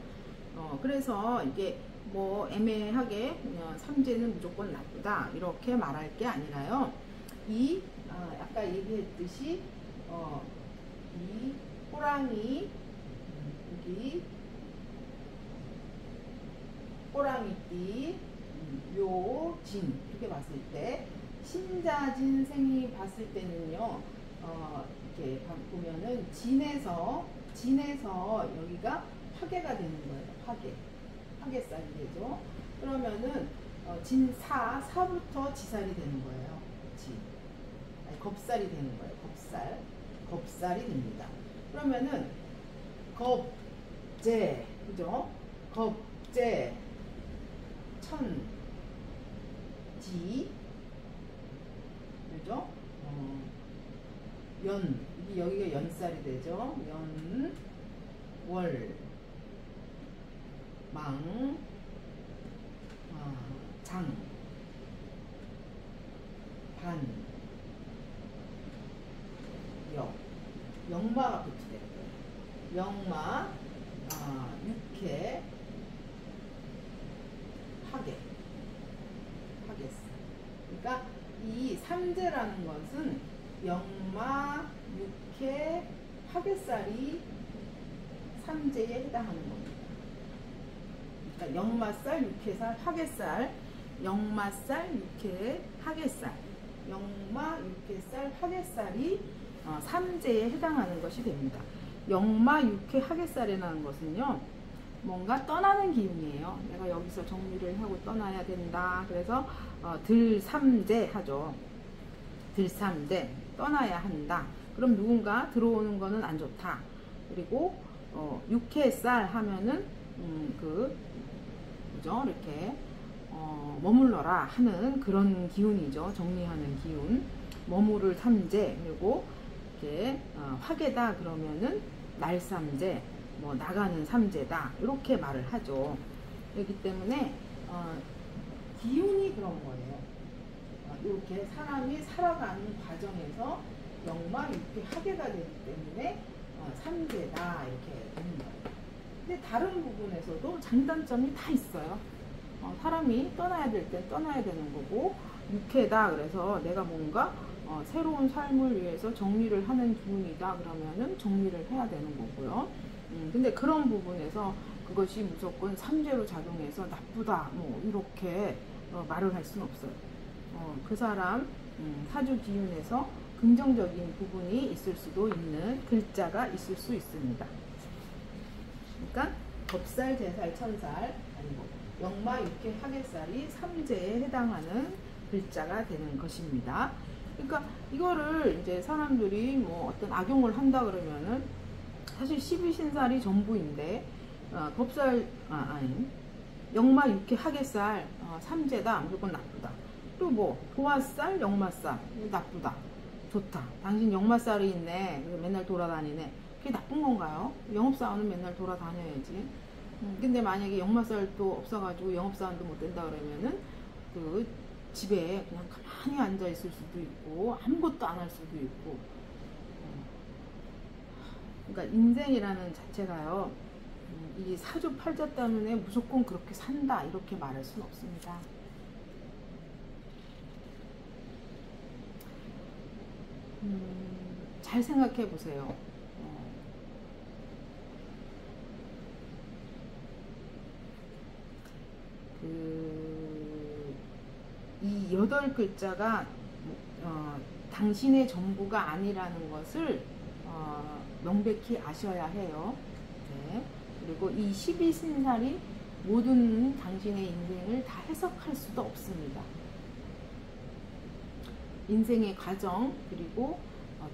그래서 이게 뭐 애매하게 삼재는 무조건 나쁘다 이렇게 말할 게 아니라요. 아까 얘기했듯이 이 호랑이 여기 호랑이띠 묘진 이렇게 봤을 때 신자진생이 봤을 때는요. 이렇게 보면은 진에서 여기가 화계가 되는 거예요. 화계살이 되죠. 그러면은 사부터 지살이 되는 거예요. 겁살이 되는 거예요. 겁살이 됩니다. 그러면은 겁재, 그죠? 겁재, 천지, 그죠? 여기가 연살이 되죠. 월, 망, 장, 반, 영마가 붙게 돼요. 영마, 육회, 화계살. 그러니까 이 삼재라는 것은 영마, 육회, 화계살이 삼재에 해당하는 겁니다. 그러니까 영마살, 육회살, 화계살, 영마살, 육회, 화계살, 영마, 육회살, 화계살이 삼재에 해당하는 것이 됩니다. 영마, 육회, 화계살이라는 것은요, 뭔가 떠나는 기운이에요. 내가 여기서 정리를 하고 떠나야 된다. 그래서 들삼재 하죠. 들삼재, 떠나야 한다. 그럼 누군가 들어오는 거는 안 좋다. 그리고 육회살 하면은 그죠? 이렇게 머물러라 하는 그런 기운이죠. 정리하는 기운. 머무를 삼재. 그리고 이렇게 화계다 그러면은 날삼재, 뭐 나가는 삼재다 이렇게 말을 하죠. 그렇기 때문에 기운이 그런 거예요. 이렇게 사람이 살아가는 과정에서 영마 육계 화계가 되기 때문에 삼재다 이렇게 되는 거예요. 근데 다른 부분에서도 장단점이 다 있어요. 사람이 떠나야 될 땐 떠나야 되는 거고, 육회다 그래서 내가 뭔가 새로운 삶을 위해서 정리를 하는 기운이다 그러면은 정리를 해야 되는 거고요. 근데 그런 부분에서 그것이 무조건 삼재로 작용해서 나쁘다 뭐 이렇게 말을 할 수는 없어요. 그 사람 사주 기운에서 긍정적인 부분이 있을 수도 있는 글자가 있을 수 있습니다. 그러니까 겁살, 제살, 천살 아니고 영마, 육회, 화개살이 삼재에 해당하는 글자가 되는 것입니다. 그러니까 이거를 이제 사람들이 뭐 어떤 악용을 한다 그러면은 사실 12신살이 전부인데 겁살 아니 영마, 육회, 화개살 삼재다 무조건 나쁘다. 또 뭐 도화살, 영마살 나쁘다, 좋다. 당신 영마살이 있네, 맨날 돌아다니네. 그게 나쁜 건가요? 영업사원은 맨날 돌아다녀야지. 근데 만약에 영마살도 없어가지고 영업사원도 못 된다 그러면은 그 집에 그냥 가만히 앉아 있을 수도 있고 아무것도 안 할 수도 있고. 그러니까 인생이라는 자체가요, 이 사주 팔자 때문에 무조건 그렇게 산다 이렇게 말할 수는 없습니다. 잘 생각해 보세요. 이 8글자가 당신의 전부가 아니라는 것을 명백히 아셔야 해요. 네. 그리고 이 12신살이 모든 당신의 인생을 다 해석할 수도 없습니다. 인생의 과정, 그리고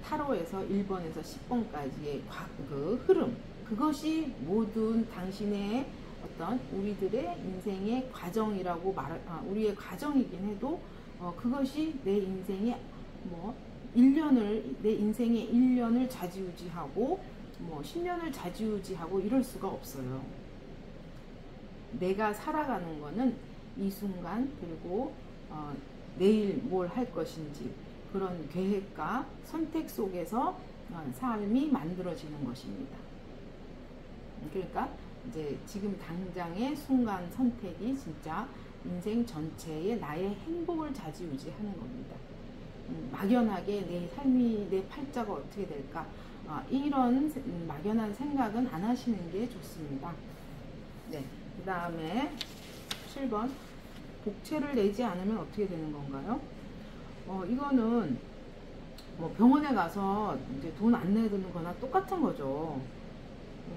타로에서 1번에서 10번까지의 그 흐름, 그것이 모든 당신의 어떤 우리들의 인생의 과정이라고 우리의 과정이긴 해도 그것이 내 인생의 뭐 1년을, 내 인생의 1년을 좌지우지하고 뭐 10년을 좌지우지하고 이럴 수가 없어요. 내가 살아가는 거는 이 순간, 그리고 내일 뭘 할 것인지 그런 계획과 선택 속에서 삶이 만들어지는 것입니다. 그러니까 이제 지금 당장의 순간 선택이 진짜 인생 전체의 나의 행복을 좌지우지하는 겁니다. 막연하게 내 삶이, 내 팔자가 어떻게 될까, 이런 막연한 생각은 안 하시는 게 좋습니다. 네, 그 다음에 7번 복채를 내지 않으면 어떻게 되는 건가요? 이거는 뭐 병원에 가서 이제 돈 안 내드는 거나 똑같은 거죠.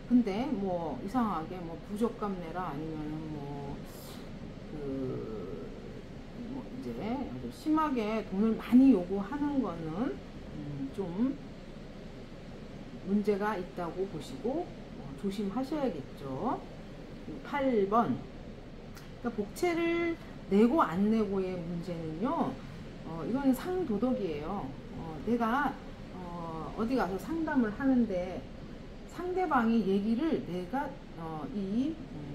근데 뭐 이상하게 뭐 부적금 내라 아니면은 뭐 이제 아주 심하게 돈을 많이 요구하는 거는 좀 문제가 있다고 보시고 조심하셔야겠죠. 8번, 그러니까 복채를 내고 안 내고의 문제는요, 이건 상도덕이에요. 내가 어디 가서 상담을 하는데 상대방이 얘기를 내가 이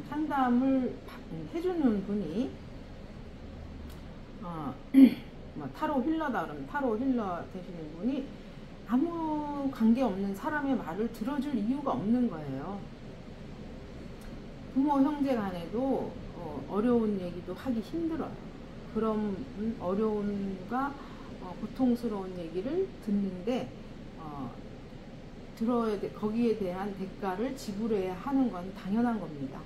상담을 해주는 분이 뭐 타로 힐러다 그러면 타로 힐러 되시는 분이 아무 관계없는 사람의 말을 들어줄 이유가 없는 거예요. 부모 형제 간에도 어려운 얘기도 하기 힘들어요. 그런 어려움과 고통스러운 얘기를 듣는데 들어야 돼, 거기에 대한 대가를 지불해야 하는 건 당연한 겁니다.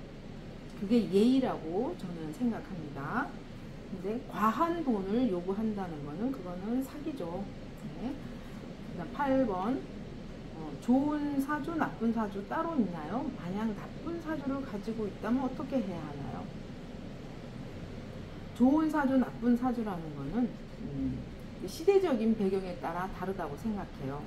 그게 예의라고 저는 생각합니다. 근데 과한 돈을 요구한다는 거는 그거는 사기죠. 네. 그다음 8번, 좋은 사주, 나쁜 사주 따로 있나요? 만약 나쁜 사주를 가지고 있다면 어떻게 해야 하나요? 좋은 사주, 나쁜 사주라는 거는 시대적인 배경에 따라 다르다고 생각해요.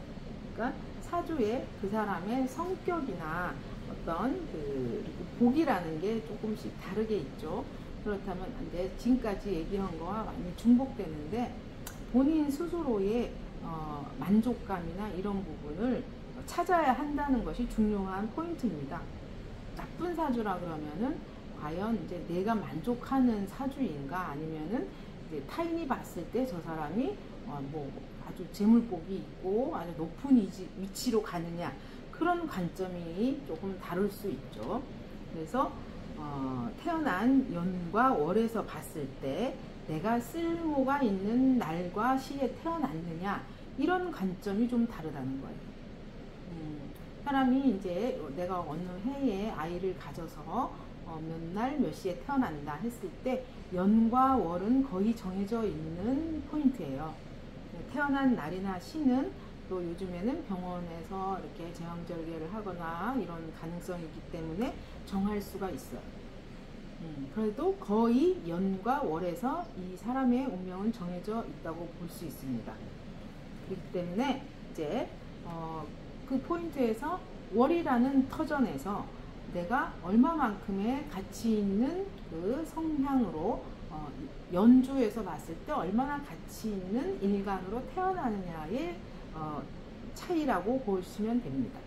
그러니까 사주에 그 사람의 성격이나 어떤 그 복이라는 게 조금씩 다르게 있죠. 그렇다면 이제 지금까지 얘기한 거와 많이 중복되는데 본인 스스로의 만족감이나 이런 부분을 찾아야 한다는 것이 중요한 포인트입니다. 나쁜 사주라 그러면은 과연 이제 내가 만족하는 사주인가, 아니면은 이제 타인이 봤을 때 저 사람이 뭐 아주 재물복이 있고 아주 높은 위치로 가느냐, 그런 관점이 조금 다를 수 있죠. 그래서 태어난 연과 월에서 봤을 때 내가 쓸모가 있는 날과 시에 태어났느냐, 이런 관점이 좀 다르다는 거예요. 사람이 이제 내가 어느 해에 아이를 가져서 몇 날 몇 시에 태어난다 했을 때 연과 월은 거의 정해져 있는 포인트예요. 태어난 날이나 시는 또 요즘에는 병원에서 이렇게 제왕절개를 하거나 이런 가능성이 있기 때문에 정할 수가 있어요. 그래도 거의 연과 월에서 이 사람의 운명은 정해져 있다고 볼 수 있습니다. 그렇기 때문에 이제 그 포인트에서 월이라는 터전에서 내가 얼마만큼의 가치 있는 그 성향으로 연주에서 봤을 때 얼마나 가치 있는 일간으로 태어나느냐의 차이라고 보시면 됩니다.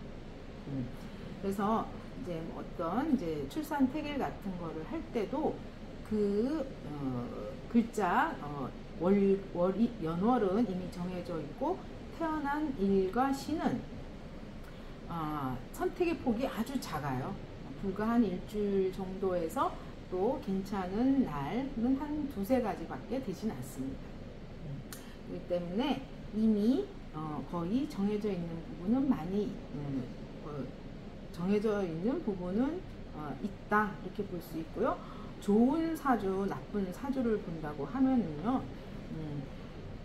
그래서 이제 어떤 이제 출산 태길 같은 거를 할 때도 그 글자 연월은 이미 정해져 있고 태어난 일과 시는 선택의 폭이 아주 작아요. 불과 한 일주일 정도에서 또 괜찮은 날은 한 두세 가지밖에 되진 않습니다. 그렇기 때문에 이미 거의 정해져 있는 부분은 많이 정해져 있는 부분은 있다, 이렇게 볼 수 있고요. 좋은 사주, 나쁜 사주를 본다고 하면은요,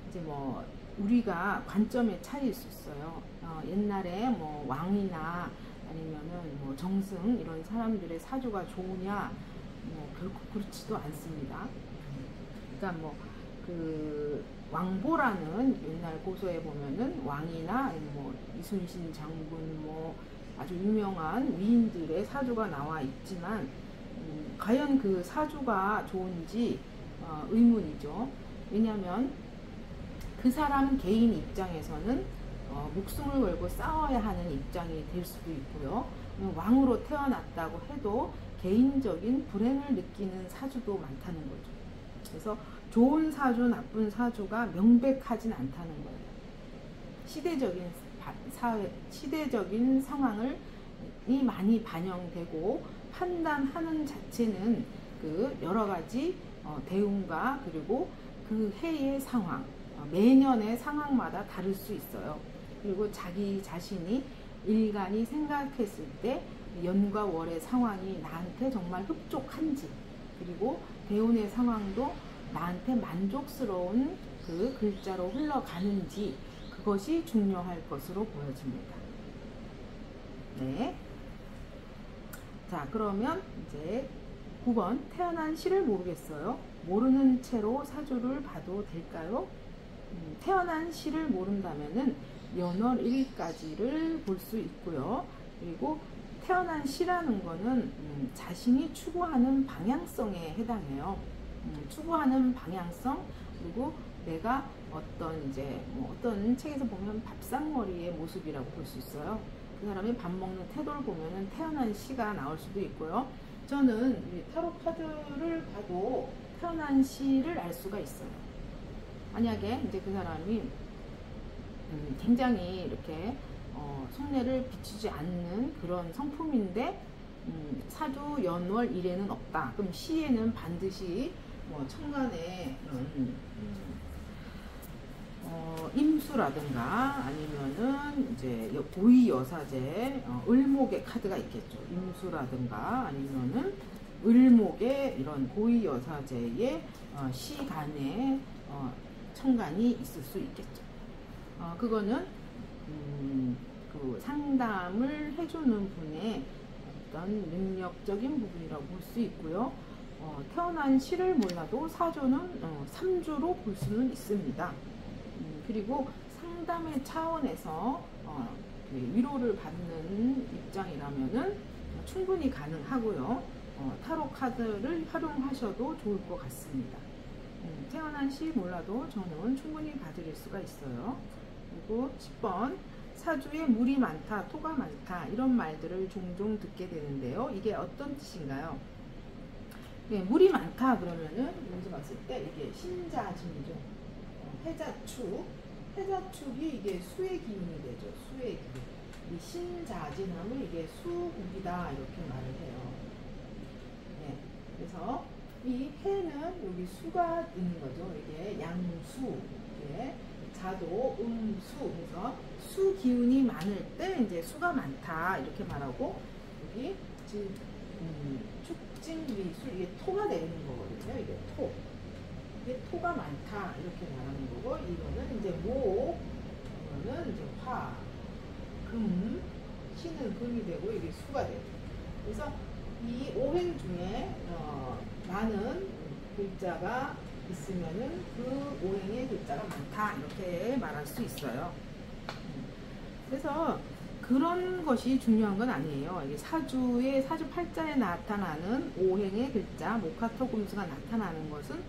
이제 뭐 우리가 관점의 차이일 수 있어요. 옛날에 뭐 왕이나 아니면은 뭐 정승 이런 사람들의 사주가 좋으냐, 뭐 결코 그렇지도 않습니다. 그러니까 뭐 그 왕보라는 옛날 고서에 보면은 왕이나 뭐 이순신 장군 뭐 아주 유명한 위인들의 사주가 나와 있지만 과연 그 사주가 좋은지 의문이죠. 왜냐하면 그 사람 개인 입장에서는 목숨을 걸고 싸워야 하는 입장이 될 수도 있고요. 왕으로 태어났다고 해도 개인적인 불행을 느끼는 사주도 많다는 거죠. 그래서 좋은 사주, 나쁜 사주가 명백하진 않다는 거예요. 시대적인 상황이 많이 반영되고 판단하는 자체는 그 여러 가지 대운과 그리고 그 해의 상황, 매년의 상황마다 다를 수 있어요. 그리고 자기 자신이 일간이 생각했을 때 연과 월의 상황이 나한테 정말 흡족한지, 그리고 대운의 상황도 나한테 만족스러운 그 글자로 흘러가는지, 그것이 중요할 것으로 보여집니다. 네. 자, 그러면 이제 9번 태어난 시를 모르겠어요. 모르는 채로 사주를 봐도 될까요? 태어난 시를 모른다면은 연월 1일까지를 볼 수 있고요. 그리고 태어난 시라는 거는 자신이 추구하는 방향성에 해당해요. 추구하는 방향성, 그리고 내가 어떤 이제 뭐 어떤 책에서 보면 밥상머리의 모습이라고 볼 수 있어요. 그 사람이 밥 먹는 태도를 보면은 태어난 시가 나올 수도 있고요. 저는 이 타로 카드를 봐도 태어난 시를 알 수가 있어요. 만약에 이제 그 사람이 굉장히 이렇게 속내를 비추지 않는 그런 성품인데 사주 연월 일에는 없다. 그럼 시에는 반드시 뭐 천간에 임수라든가 아니면은 이제 고위 여사제 을목의 카드가 있겠죠. 임수라든가 아니면은 을목의 이런 고위 여사제의 시간에 천간이 있을 수 있겠죠. 그거는 그 상담을 해주는 분의 어떤 능력적인 부분이라고 볼 수 있고요. 태어난 시를 몰라도 사주는 3주로 볼 수는 있습니다. 그리고 상담의 차원에서 위로를 받는 입장이라면은 충분히 가능하고요. 타로 카드를 활용하셔도 좋을 것 같습니다. 태어난 시 몰라도 저는 충분히 봐드릴 수가 있어요. 그리고 10번 사주에 물이 많다, 토가 많다 이런 말들을 종종 듣게 되는데요. 이게 어떤 뜻인가요? 네, 물이 많다 그러면은 먼저 봤을 때 이게 신자진이죠. 해자축, 해자축이 이게 수의 기운이 되죠. 수의 기운. 이 신자진하면 이게 수국이다 이렇게 말을 해요. 네, 그래서 이 해는 여기 수가 있는 거죠. 이게 양수, 이게 자도, 음수 해서 수 기운이 많을 때 이제 수가 많다 이렇게 말하고 여기 지금 축진미술 이게 토가 되는 거거든요. 이게 토. 이게 토가 많다 이렇게 말하는 거고 이거는 이제 목, 이거는 이제 화, 금, 신은 금이 되고 이게 수가 돼요. 그래서 이 오행 중에 많은 글자가 있으면은 그 오행의 글자가 많다 이렇게 말할 수 있어요. 그래서 그런 것이 중요한 건 아니에요. 이게 사주의 사주 팔자에 나타나는 오행의 글자 목화토금수가 나타나는 것은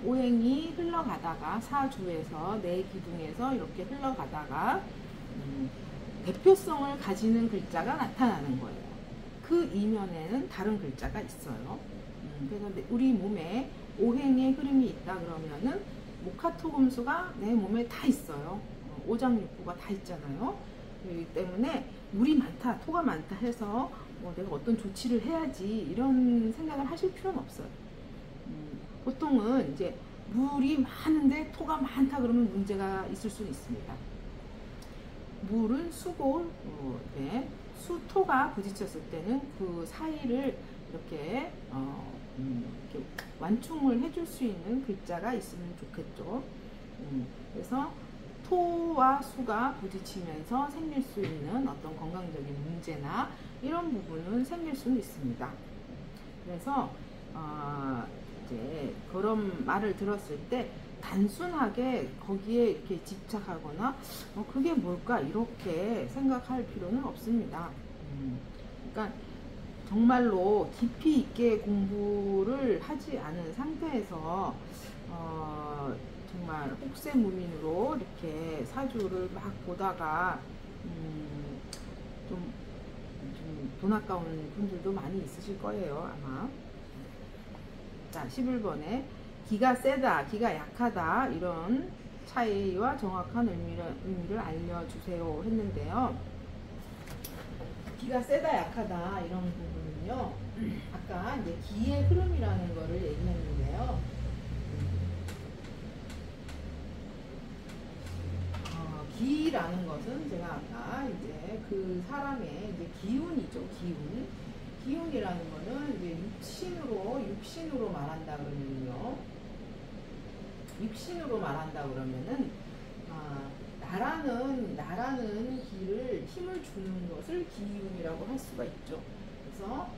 오행이 흘러가다가 사주에서 내 기둥에서 이렇게 흘러가다가 대표성을 가지는 글자가 나타나는 거예요. 그 이면에는 다른 글자가 있어요. 그래서 우리 몸에 오행의 흐름이 있다 그러면은 목화토금수가 내 몸에 다 있어요. 오장육부가 다 있잖아요. 그렇기 때문에 물이 많다, 토가 많다 해서 내가 어떤 조치를 해야지 이런 생각을 하실 필요는 없어요. 보통은 이제 물이 많은데 토가 많다 그러면 문제가 있을 수는 있습니다. 물은 수고, 수토가 부딪혔을 때는 그 사이를 이렇게 완충을 해줄 수 있는 글자가 있으면 좋겠죠. 그래서 토와 수가 부딪히면서 생길 수 있는 어떤 건강적인 문제나 이런 부분은 생길 수는 있습니다. 그래서 이제 그런 말을 들었을 때 단순하게 거기에 이렇게 집착하거나 그게 뭘까 이렇게 생각할 필요는 없습니다. 그러니까 정말로 깊이 있게 공부를 하지 않은 상태에서 정말 혹세무민으로 이렇게 사주를 막 보다가 좀 돈 아까운 분들도 많이 있으실 거예요 아마. 자 11번에 기가 세다, 기가 약하다 이런 차이와 정확한 의미를 알려주세요 했는데요. 기가 세다, 약하다 이런 부분은요. 아까 이제 기의 흐름이라는 거를 얘기했는데요. 기라는 것은 제가 아까 이제 그 사람의 이제 기운이죠, 기운. 기운이라는 거는 이제 육신으로 말한다 그러면요. 육신으로 말한다 그러면은 나라는 기를 힘을 주는 것을 기운이라고 할 수가 있죠. 그래서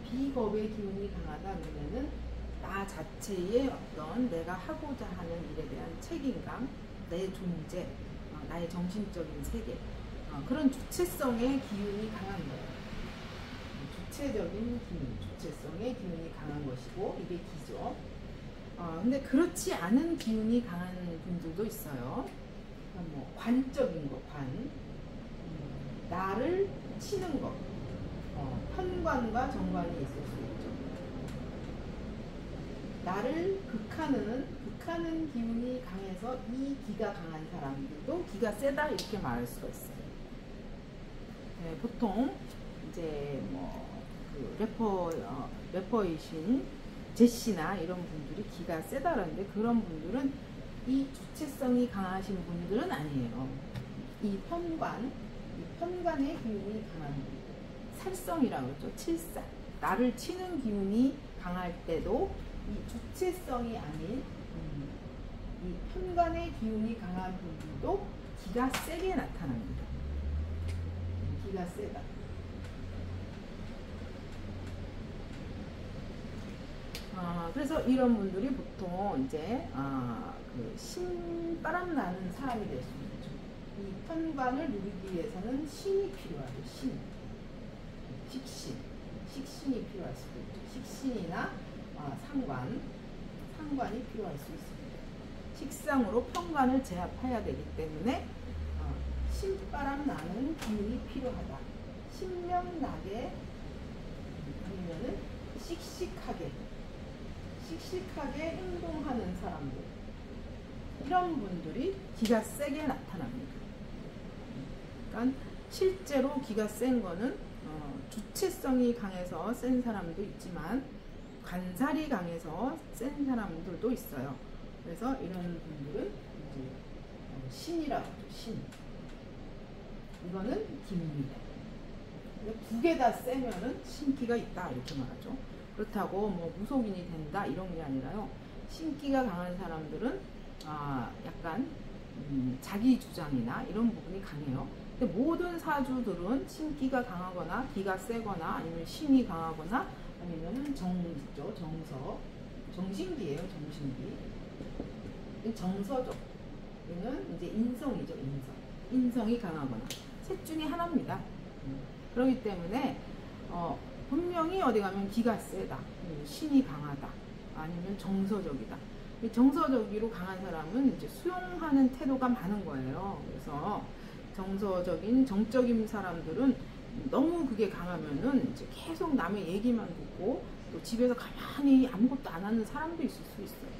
비겁의 기운이 강하다 그러면은 나 자체의 어떤 내가 하고자 하는 일에 대한 책임감, 내 존재, 나의 정신적인 세계 그런 주체성의 기운이 강한 거예요. 주체적인 기운, 주체성의 기운이 강한 것이고 이게 기죠. 근데 그렇지 않은 기운이 강한 분들도 있어요. 뭐 관적인 것, 나를 치는 것, 편관과 정관이 있을 수 있죠. 나를 극하는 기운이 강해서 이 기가 강한 사람들도 기가 세다 이렇게 말할 수가 있어요. 네, 보통 이제 그 래퍼이신 제시나 이런 분들이 기가 세다라는데 그런 분들은 이 주체성이 강하신 분들은 아니에요. 이 편관의 기운이 강한 분. 살성이라고 그러죠. 칠살. 나를 치는 기운이 강할 때도 이 주체성이 아닌 이 편관의 기운이 강한 분들도 기가 세게 나타납니다. 기가 세다. 그래서 이런 분들이 보통 이제 그 신바람 나는 사람이 될 수 있죠. 이 편관을 누리기 위해서는 신이 필요하죠. 식신이 필요할 수도 있죠. 식신이나 상관이 필요할 수 있습니다. 식상으로 편관을 제압해야 되기 때문에 신바람 나는 기운이 필요하다. 신명나게 아니면은 씩씩하게 행동하는 사람들, 이런 분들이 기가 세게 나타납니다. 그러니까 실제로 기가 센 거는 주체성이 강해서 센 사람도 있지만 관살이 강해서 센 사람들도 있어요. 그래서 이런 분들은 이제 신이라고 하죠. 신. 이거는 기입니다. 두 개 다 세면은 신기가 있다 이렇게 말하죠. 그렇다고 뭐 무속인이 된다 이런 게 아니라요. 신기가 강한 사람들은 약간 자기 주장이나 이런 부분이 강해요. 근데 모든 사주들은 신기가 강하거나 기가 세거나 아니면 신이 강하거나 아니면 정이죠. 정신기예요. 정신기. 정서적. 이는 이제 인성이죠. 인성이 강하거나 셋 중에 하나입니다. 그렇기 때문에 분명히 어디 가면 기가 세다, 신이 강하다, 아니면 정서적이다. 정서적으로 강한 사람은 이제 수용하는 태도가 많은 거예요. 그래서 정적인 사람들은 너무 그게 강하면은 이제 계속 남의 얘기만 듣고 또 집에서 가만히 아무것도 안 하는 사람도 있을 수 있어요.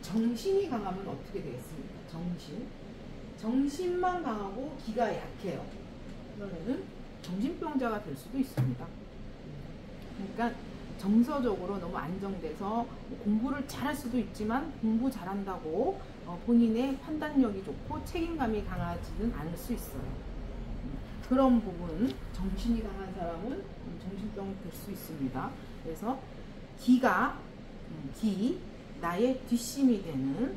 정신이 강하면 어떻게 되겠습니까? 정신만 강하고 기가 약해요. 그러면은 정신병자가 될 수도 있습니다. 그러니까 정서적으로 너무 안정돼서 공부를 잘할 수도 있지만 공부 잘한다고 본인의 판단력이 좋고 책임감이 강하지는 않을 수 있어요. 그런 부분, 정신이 강한 사람은 정신병 될 수 있습니다. 그래서 나의 뒷심이 되는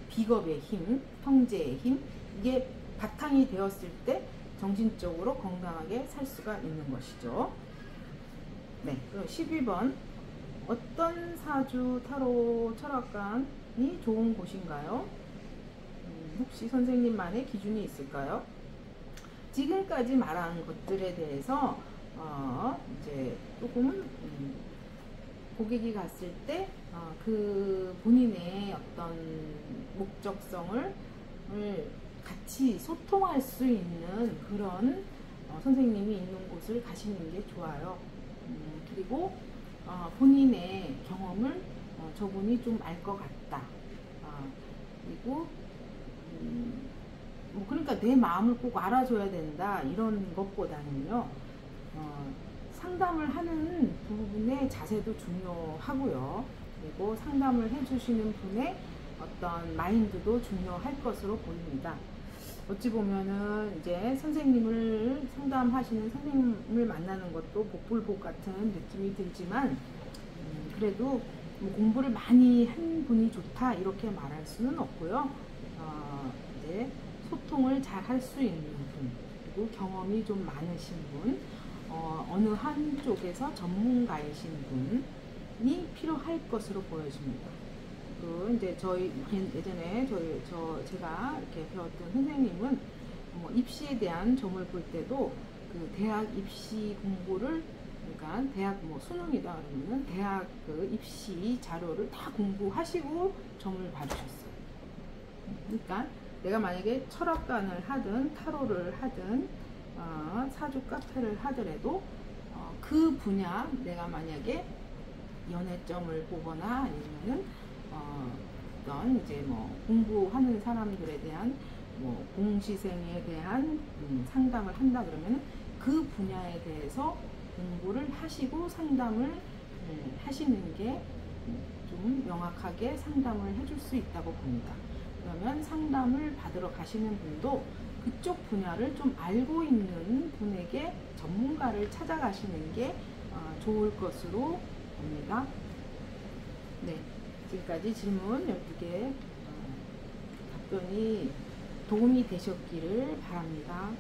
비겁의 힘, 형제의 힘, 이게 바탕이 되었을 때 정신적으로 건강하게 살 수가 있는 것이죠. 네, 그럼 12번. 어떤 사주 타로 철학관이 좋은 곳인가요? 혹시 선생님만의 기준이 있을까요? 지금까지 말한 것들에 대해서 이제 조금 고객이 갔을 때 그 본인의 어떤 목적성을 같이 소통할 수 있는 그런 선생님이 있는 곳을 가시는 게 좋아요. 그리고 본인의 경험을 저분이 좀 알 것 같다. 그리고 그러니까 내 마음을 꼭 알아줘야 된다 이런 것보다는요, 상담을 하는 부분의 자세도 중요하고요. 그리고 상담을 해주시는 분의 어떤 마인드도 중요할 것으로 보입니다. 어찌 보면은 이제 선생님을 상담하시는 선생님을 만나는 것도 복불복 같은 느낌이 들지만 그래도 뭐 공부를 많이 한 분이 좋다 이렇게 말할 수는 없고요. 이제 소통을 잘 할 수 있는 분, 그리고 경험이 좀 많으신 분, 어느 한쪽에서 전문가이신 분이 필요할 것으로 보여집니다. 그 이제 저희 예전에 제가 이렇게 배웠던 선생님은 입시에 대한 점을 볼 때도 그 대학 입시 공부를, 그러니까 대학 수능이다 그러면은 대학 그 입시 자료를 다 공부하시고 점을 봐주셨어요. 그러니까 내가 만약에 철학관을 하든 타로를 하든 사주 카페를 하더라도 그 분야, 내가 만약에 연애점을 보거나 아니면은 어떤 이제 공부하는 사람들에 대한 공시생에 대한 상담을 한다 그러면 그 분야에 대해서 공부를 하시고 상담을 하시는 게 좀 명확하게 상담을 해줄 수 있다고 봅니다. 그러면 상담을 받으러 가시는 분도 그쪽 분야를 좀 알고 있는 분에게 전문가를 찾아가시는 게 좋을 것으로 봅니다. 네, 지금까지 질문 12개 답변이 도움이 되셨기를 바랍니다.